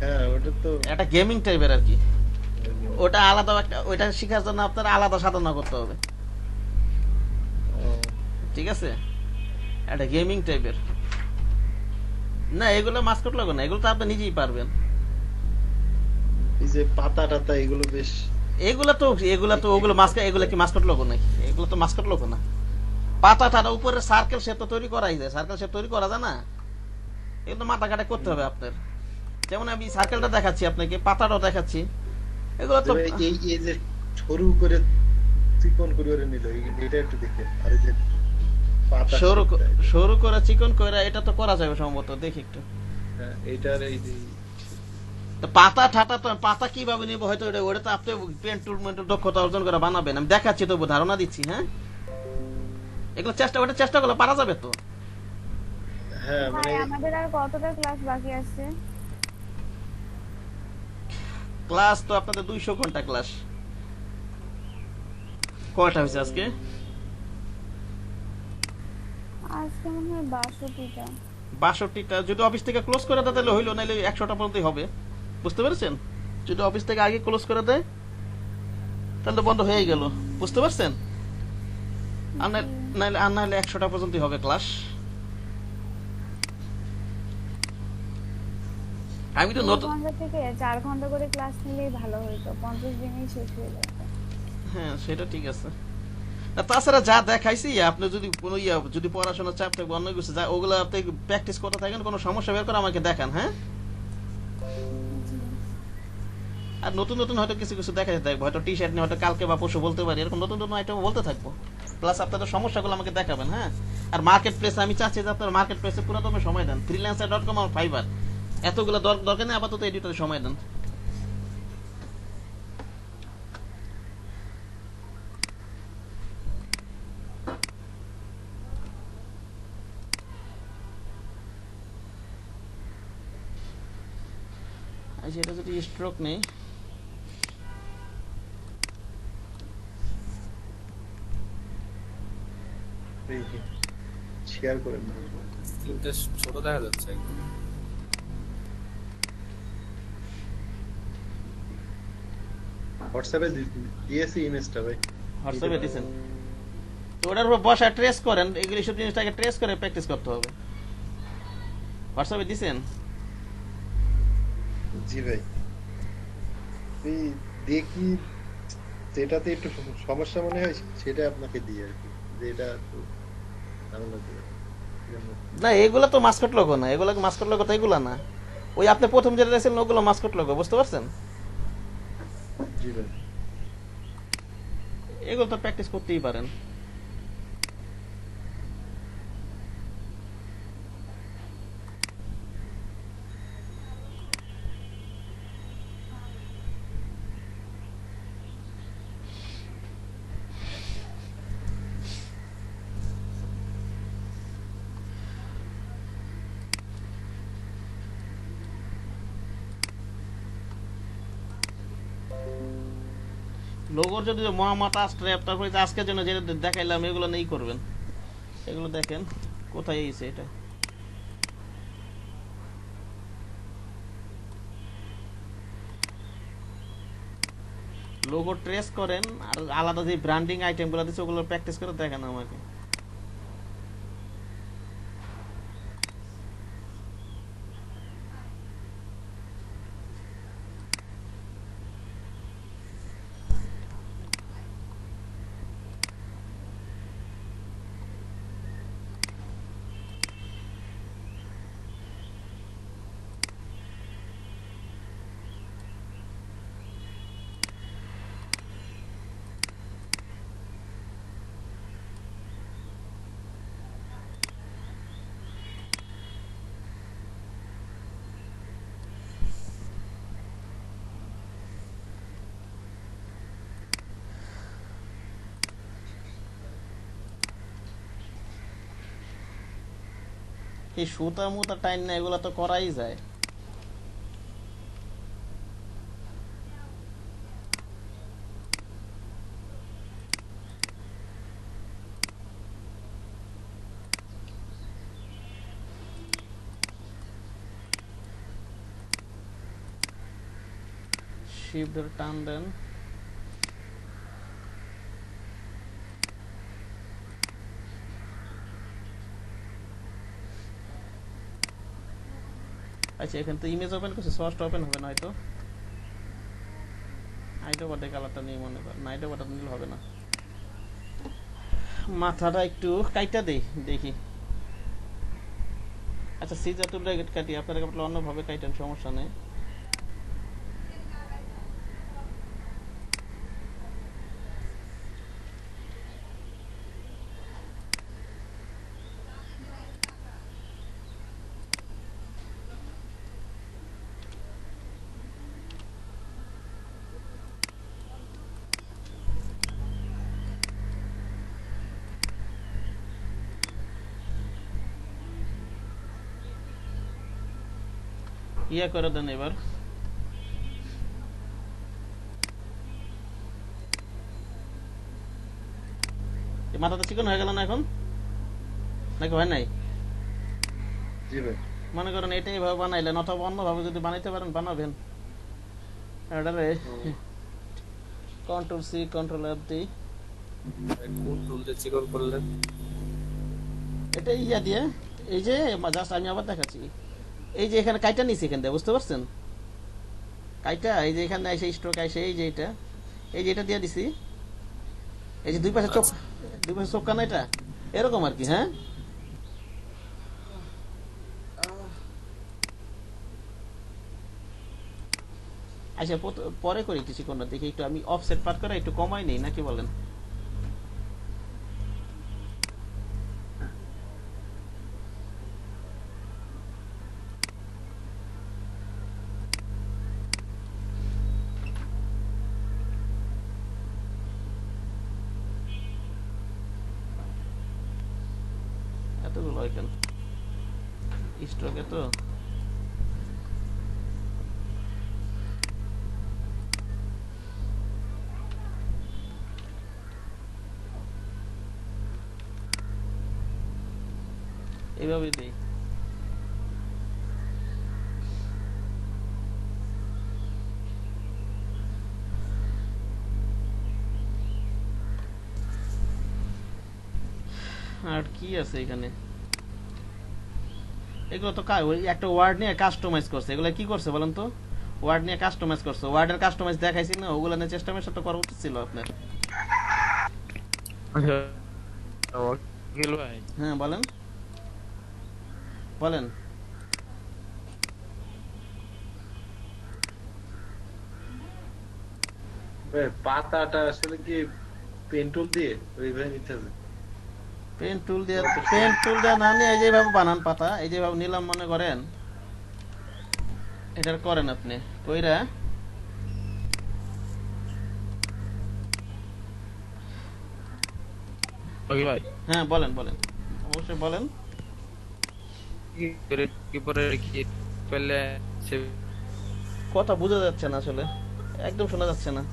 হ্যাঁ ওটা তো একটা গেমিং টাইপের আর কি। ওটা আলাদা একটা, ওইটা শেখার জন্য আপনার আলাদা সাধনা করতে হবে। ঠিক আছে, একটা গেমিং টাইপের না, এগুলো মাস্কট লোগো না, এগুলো তো আপনি নিজেই পারবেন। এই যে পাতা টাতা এগুলো বেশ, এগুলা তো ওগুলো মাস্কট, এগুলো কি মাস্কট লোগো নাকি? এগুলো তো মাস্কট লোগো না। পাতা টাটা উপরে সার্কেল শেপ তো তৈরি করাই যায়, সার্কেল শেপ তৈরি করা যায় না, এগুলো মাথা কাটে করতে হবে আপনার। যেমন আমি সার্কেলটা দেখাচ্ছি আপনাকে, পাতাটাও দেখাচ্ছি, এগুলো তো এই যে সরু করে চিকন করে নিল এটা একটু দেখে। আর এই যে পাতা সরু করে চিকন করে এটা তো করা যাবে সম্ভবত, দেখি একটু। হ্যাঁ এটার এই যে পাতা ঠাটা তো পাতা কিভাবে নিব হয়তো ওটা তো আপনি পেন টুল দক্ষতা অর্জন করে বানাবেন। আমি দেখাচ্ছি, তবু ধারণা দিচ্ছি। হ্যাঁ এগুলো চেষ্টা করলে পারা যাবে তো। হ্যাঁ মানে আমাদের আর কতটা ক্লাস বাকি আছে? ক্লাস তো আপনাদের 200 ঘন্টা ক্লাস। কয়টা হয়েছে আজকে? আজকে মনে হয় 62টা। 62টা যদি অফিস থেকে ক্লোজ করে দেয় তাহলে হইলো, নাইলে 100টা পর্যন্তই হবে। বুঝতে পেরেছেন? যদি অফিস থেকে আগে ক্লোজ করে দেয় তাহলে বন্ধ হয়ে গেল। বুঝতে পারছেন? আর নাহলে 100টা পর্যন্তই হবে ক্লাস। আমি তো নতুন ঘন্টা থেকে 4 ঘন্টা করে ক্লাস নিলেই ভালো হতো, 50 দিনেই শেষ হয়ে যেত। হ্যাঁ সেটা ঠিক আছে। তাছাড়া যা দেখাইছি, আপনি যদি কোনো যদি পড়াশোনার চাপ থাকে অন্য কিছু যা, ওগুলো আপনি প্র্যাকটিস করতে থাকেন, কোনো সমস্যা বের করে আমাকে দেখান। হ্যাঁ আর নতুন নতুন হয়তো কিছু কিছু দেখাতে থাকবো, হয়তো টি শার্ট নিয়ে হয়তো কালকে বা পরশু বলতে পারি, এরকম নতুন নতুন আইটেম বলতে থাকবো। প্লাস আপনাদের সমস্যাগুলো আমাকে দেখাবেন। হ্যাঁ আর মার্কেট প্লেসে আমি চাচ্ছি যে আপনার মার্কেট প্লেসে পুরো দমে সময় দেন। freelancer.com আর ফাইবার এতগুলো দরকার নেই, আপাতত এডিটরে সময় দেন। আচ্ছা এটা যদি স্ট্রোক নেই শেয়ার করেন না। স্ক্রিনটা ছোট দেখা যাচ্ছে একদম। হোয়াটসঅ্যাপে দিয়েছি ইমেজটা ভাই। হোয়াটসঅ্যাপে দিছেন তো ওটার উপর বসা ট্রেস করেন, এগুলি সব জিনিসটাকে ট্রেস করে প্র্যাকটিস করতে হবে। হোয়াটসঅ্যাপে দিছেন? জি ভাই, এই দেখি যেটাতে একটু সমস্যা মনে হয় সেটা আপনাকে দিই আর কি, যে এটা একটু ঝামেলা করে। না এগুলো তো মাস্কট লোগো না, এগুলো মাস্কট লোগো তো এগুলো না। ওই আপনি প্রথম যেটা দেখছিলেন ওগুলো মাস্কট লোগো, বুঝতে পারছেন? জি ভাই। এগুলো তো প্র্যাকটিস করতেই পারেন। লোগোর যদি মোহাম্মদ আশরাফ, তারপরে যে আজকের জন্য যেটা দেখাইলাম এগুলো নেই করবেন। এগুলো দেখেন কোথায় এসে এটা। লোগো ট্রেস করেন আর আলাদা যে ব্র্যান্ডিং আইটেমগুলো দিচ্ছে ওগুলো প্র্যাকটিস করে দেখেন আমাকে। এই সুতা মুতা টাইম না, এগুলো তো করাই যায়। শিপ ধরে টান দেন। আচ্ছা এখানে তো ইমেজ ওপেন করছে, সোর্সটা ওপেন হবে না হয়তো। হাইড্রোবার্ডের কালারটা নিয়ে মনে করেন, হাইড্রোবার্ডটা নিলে হবে না। মাথাটা একটু কাইটা দেই দেখি। আচ্ছা সিজা টুলটা কাটি, আপনারা কাটলে অন্যভাবে কাটেন, সমস্যা নেই। ইয়া করে দেন এবার। মাথাটা চিকন হয়ে গেল না এখন, নাকি হয় নাই? জি ভাই। মনে করেন এটা এইভাবে বানাইলেন, অথবা অন্যভাবে যদি বানাইতে পারেন বানাবেন। এটারে কন্ট্রোল সি কন্ট্রোল এফ দিই। কোন টুল দিয়ে চিকন করলেন? এটা ইয়া দিয়ে, এই যে জাস্ট আমি আবার দেখাচ্ছি, এই যে এখানে কাইটা নিছি এখান দিয়ে, বুঝতে পারছেন? কাইটা এই যে এখানে এসে স্ট্রোক আসে, এই যে এটা, এই যে এটা দিয়ে দিছি, এই যে দুই পাশে চোখ, দুই পাশে চোখ কানা, এটা এরকম আর কি। হ্যাঁ আচ্ছা পরে করি কিছুক্ষণ না, দেখি একটু আমি অফসেট পার করে একটু কমাই নেই, নাকি বলেন? এতগুলো হয় কেন স্ট্রোকে তো? এইভাবেই দেই। আর কি আছে এখানে? এগুলো তো ওই একটা ওয়ার্ড নিয়ে কাস্টমাইজ করছে। এগুলো কি করছে বলেন তো? ওয়ার্ড নিয়ে কাস্টমাইজ করছে। ওয়ার্ডের কাস্টমাইজ দেখাইছি না, ওগুলো নিয়ে চেষ্টা মেশা তো করা উচিত ছিল আপনার। ওয়াকিল ভাই, হ্যাঁ বলেন বলেন। ভাই পাতাটা আসলে কি পেন টুল দিয়ে ওইভাবে নিতে হবে? পেন টুল দিয়ে না নিয়ে এই যেভাবে বানান পাতা, এই যেভাবে নিলাম মনে করেন, এটার করেন আপনি কইরা ওয়াকিল ভাই হ্যাঁ বলেন বলেন, অবশ্যই বলেন। কি পরে কি পেলে সে কথা বোঝা যাচ্ছে না আসলে, একদম শোনা যাচ্ছে না।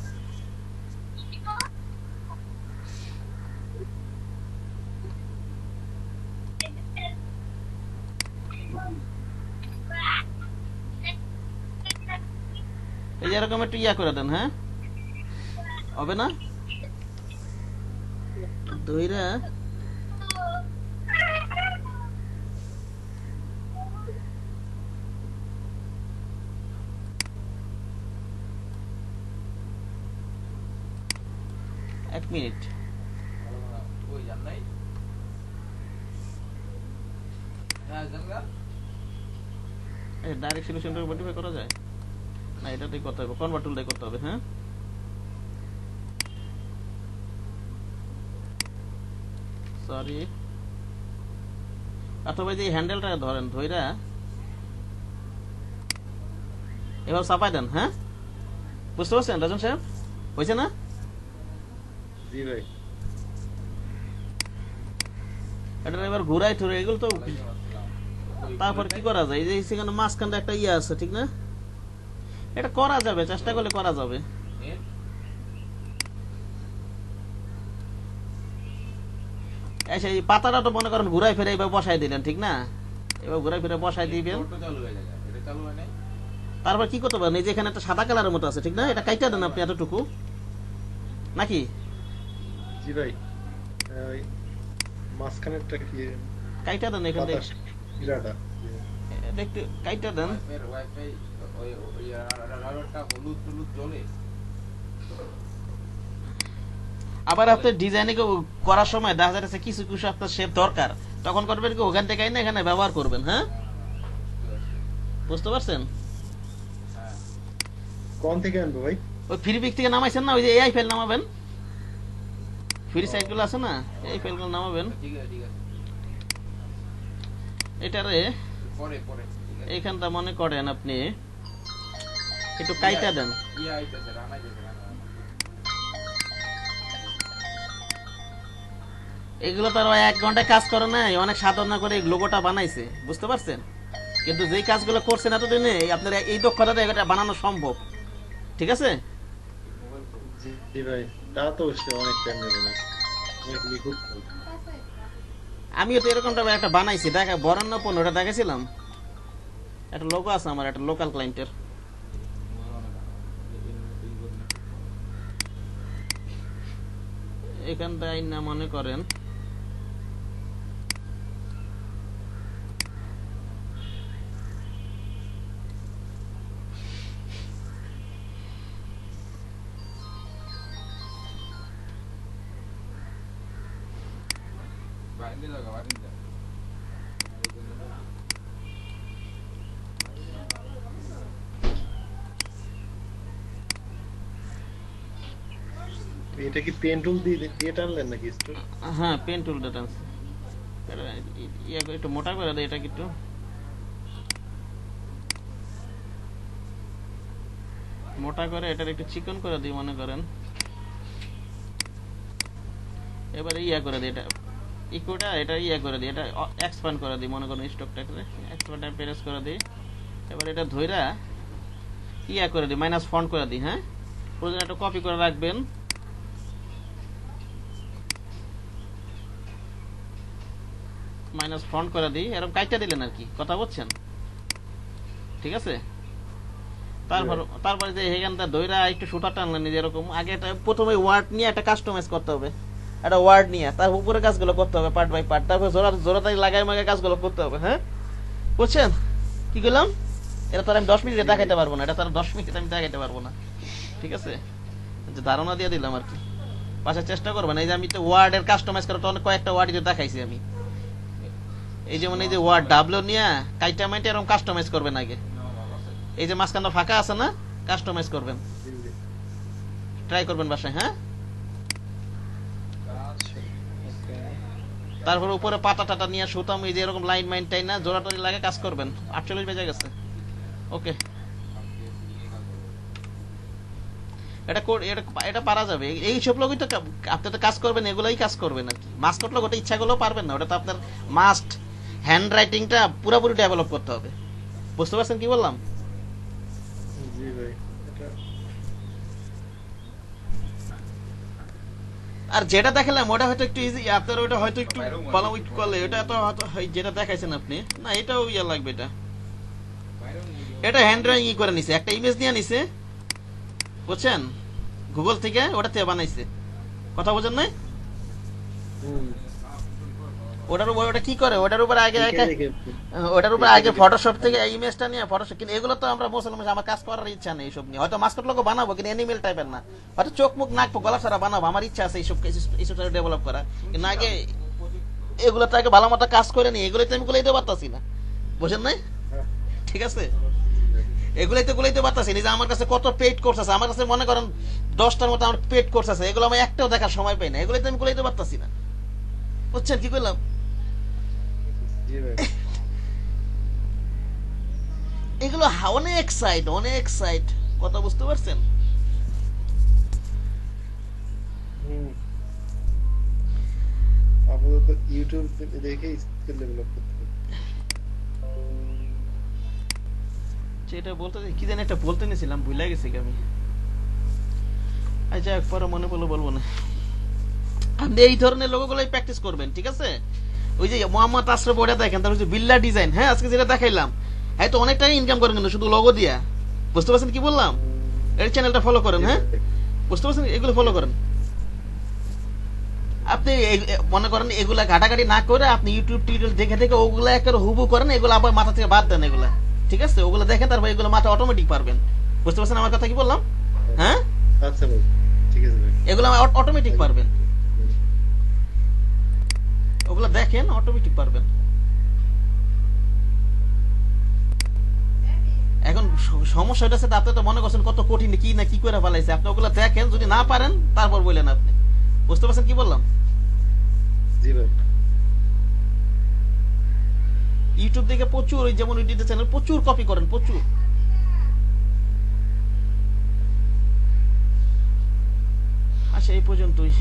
এই যে এরকম একটু ইয়া করে দেন, হ্যাঁ হবে না? দইরা এক মিনিট। ডাইরেক্ট সলিউশনটা মডিফাই করা যায় না? এটাতেই করতে হবে, কনভার্ট টুলটাই করতে হবে। হ্যাঁ সরি, অথবা যে হ্যান্ডেলটা ধরেন, ধইরা এবার চাপাই দেন। হ্যাঁ বুঝতে পারছেন রাজন সাহেব? হয়েছে না? জি ভাই। এটা এবার ঘুরাই টুরে এগুলো তো। তারপর কি করা যায়? এই যে সেখানে মাঝখানটা একটা ইয়ে আছে, ঠিক না? এটা করা যাবে, চেষ্টা করলে করা যাবে। আচ্ছা এই পাতাটা তো মনে করেন ঘুরাই ফিরে এবার বসাই দিলেন, ঠিক না? এবার ঘুরাই ফিরে বসাই দিবেন। তারপর কি করতে পারেন? এই যে এখানে একটা সাদা কালারের মতো আছে, ঠিক না? এটা কাইটা দেন আপনি এতটুকু, নাকি? জি ভাই। ওই মাঝখানেরটা কি কাইটা দেন এখান থেকে, ইরাটা? এটা একটু কাইটা দেন। আবার আপনার ডিজাইনিং করার সময় দেখা যাচ্ছে কিছু কিছু আপনার শেপ দরকার, তখন করবেন কি ওখান থেকে না এখানে ব্যবহার করবেন। হ্যাঁ বুঝতে পারছেন? কোন থেকে আনবো ভাই? ওই ফ্রি পিক থেকে নামাইছেন না, ওই যে এআই ফাইল নামাবেন, ফ্রি সাইট গুলো আছে না, এই ফাইল গুলো নামাবেন। এটারে এইখানটা মনে করেন আপনি একটু কাইটা দেন। এগুলো তো আর 1 ঘন্টায় কাজ করে নাই, অনেক সাধনা করে লোগোটা বানাইছে, বুঝতে পারছেন? কিন্তু যেই কাজগুলো করছেন এতদিনে আপনার এই দক্ষতাটা এটা বানানো সম্ভব, ঠিক আছে? জি ভাই, তা তো অবশ্যই অনেক টাইম নেবে না, অনেক নিখুঁত। আমিও তো এরকমটা একটা বানাইছি, দেখা বরেণ্য 15টা দেখেছিলাম। একটা লোগো আছে আমার, একটা লোকাল ক্লায়েন্টের। এখানটাই না মনে করেন এটা কি পেন টুল দিয়ে টানলেন নাকি? হ্যাঁ পেন টুল ডাটা একটু মোটা করে দেয়, এটা একটু মোটা করে এটার একটু চিকন করে দিই মনে করেন। এবারে ইয়া করে দিই, এটা ইকোটা এটা ইয়া করে দিই, এটা এক্সপ্যান্ড করে দিই মনে করেন, স্টকটাকে এক্সপ্যান্ড প্রেস করে দিই। এবার এটা ধইরা ইয়া করে দিই, মাইনাস ফন্ট করে দিই। হ্যাঁ প্রয়োজন একটা কপি করে রাখবেন। মাইনাস ফ্রন্ট করে দিই, এরকম কাইটা দিলেন আর কি, কথা বলছেন? ঠিক আছে। তারপরে যে এখানটা দইরা একটু সুতা টানলেন এরকম, আগে এটা প্রথমে ওয়ার্ড নিয়ে একটা কাস্টমাইজ করতে হবে, একটা ওয়ার্ড নিয়ে তার উপরে কাজগুলো করতে হবে পার্ট বাই পার্ট, তারপর জোড়াতাড়ি লাগাই মাগাই কাজগুলো করতে হবে। হ্যাঁ বুঝছেন কি করলাম? এটা তো আমি 10 মিনিটে দেখাইতে পারবো না, এটা তার 10 মিনিটে আমি দেখাইতে পারবো না। ঠিক আছে, যে ধারণা দিয়ে দিলাম আর কি, পাশার চেষ্টা করবেন। এই যে আমি তো ওয়ার্ডের কাস্টমাইজ করা তো অনেক কয়েকটা ওয়ার্ড দেখাইছি আমি। এই যেমন এই যে ওয়ার্ড ডাব্লিউ নিয়ে কাইটা মাইটা এরকম কাস্টমাইজ করবেন আগে। এই যে মাঝখানটা ফাঁকা আছে না, কাস্টমাইজ করবেন, ট্রাই করবেন বাসায়। হ্যাঁ, তারপর উপরে পাতা টাটা নিয়ে সুতাম এই যে এরকম লাইন মাইন টাই না জোড়াটরি লাগে কাজ করবেন। 48 বেজে গেছে। ওকে, এটা পারা যাবে। এই সব লোকই তো আপনি তো কাজ করবেন, এগুলাই কাজ করবেন আর কি। মাস্কট লোক ওটা ইচ্ছা করলেও পারবেন না, ওটা তো আপনার মাস্ট হ্যান্ড রাইটিংটা পুরোপুরি ডেভেলপ করতে হবে। বুঝতে পারছেন কি বললাম? জি ভাই, আর যেটা দেখালাম ওটা হয়তো একটু ইজি, আপনার ওটা হয়তো একটু ভালো করলে ওটা তো হয়তো যেটা দেখাইছেন আপনি না, এটাও ইয়া লাগবে। এটা হ্যান্ড রাইটিং করে নিছে, একটা ইমেজ নিয়ে নিছে, বুঝছেন, গুগল থেকে ওটাতে বানাইছে। কথা বোঝেন নাই? ওটা কি করে, ওটার উপর আগে ফটোশপ থেকে ইমেজটা নিয়ে ফটোশপ, কিন্তু এগুলো তো আমরা মুসলমান, আমার কাজ করার ইচ্ছা নেই এইসব নিয়ে। হয়তো মাস্কট লোক বানাবো কিন্তু অ্যানিমেল টাইপের না, হয়তো চোখ মুখ নাক গলা ছাড়া বানাবো, আমার ইচ্ছা আছে এইসব ডেভেলপ করা, কিন্তু আগে এগুলো তো আগে ভালো মতো কাজ করে নি, এগুলোই তো আমি গুলাইতে পারতাছি না, বুঝেন নাই? ঠিক আছে, এগুলাই তো গুলাইতে পারতাছি না। যে আমার কাছে কত পেইড কোর্স আছে, আমার কাছে মনে করেন 10টার মতো আমার পেইড কোর্স আছে, এগুলো আমি একটাও দেখার সময় পাই না, এগুলোই তো আমি গুলাইতে পারতাছি না। বুঝছেন কি করলাম? এগুলো অনেক সাইট, কথা বুঝতে পারছেন? আপাতত ইউটিউব দেখে স্কিল ডেভেলপ করতে হবে। সেটা বলতে কি জানি একটা বলতে নিয়েছিলাম, ভুলে গেছি কি আমি। আচ্ছা পরে মনে পড়লো বলবো না। আপনি এই ধরনের লোকগুলোই প্র্যাকটিস করবেন, ঠিক আছে? ওই যে মোহাম্মদ আশরাফ ওটা দেখেন, তার হচ্ছে বিল্লা ডিজাইন, হ্যাঁ আজকে যেটা দেখাইলাম, হ্যাঁ তো অনেক টাকা ইনকাম করেন কিন্তু শুধু লোগো দিয়া। বুঝতে পারছেন কি বললাম? এই চ্যানেলটা ফলো করেন। হ্যাঁ বুঝতে পারছেন, এগুলো ফলো করেন। আপনি মনে করেন এগুলা ঘাটাঘাটি না করে আপনি ইউটিউব টিউটোরিয়াল দেখে দেখে ওগুলা একটা হুবু করেন, এগুলো আবার মাথা থেকে বাদ দেন এগুলা, ঠিক আছে? ওগুলো দেখেন, তারপর এগুলো মাথা অটোমেটিক পারবেন। বুঝতে পারছেন আমার কথা কি বললাম? হ্যাঁ আচ্ছা ভাই, ঠিক আছে ভাই, এগুলো অটোমেটিক পারবেন, ওগুলো দেখেন অটোমেটিক পারবেন। এখন সমস্যাটা আছে, আপনি তো মনে করছেন কত কঠিন কি না কি করে ফেলাইছে, আপনি ওগুলো দেখেন, যদি না পারেন তারপর বললেন আপনি। বুঝতে পারছেন কি বললাম? জি ভাই। ইউটিউব থেকে প্রচুর, ওই যেমন ইউটিউব চ্যানেল প্রচুর কপি করেন, প্রচুর। আচ্ছা এই পর্যন্তই।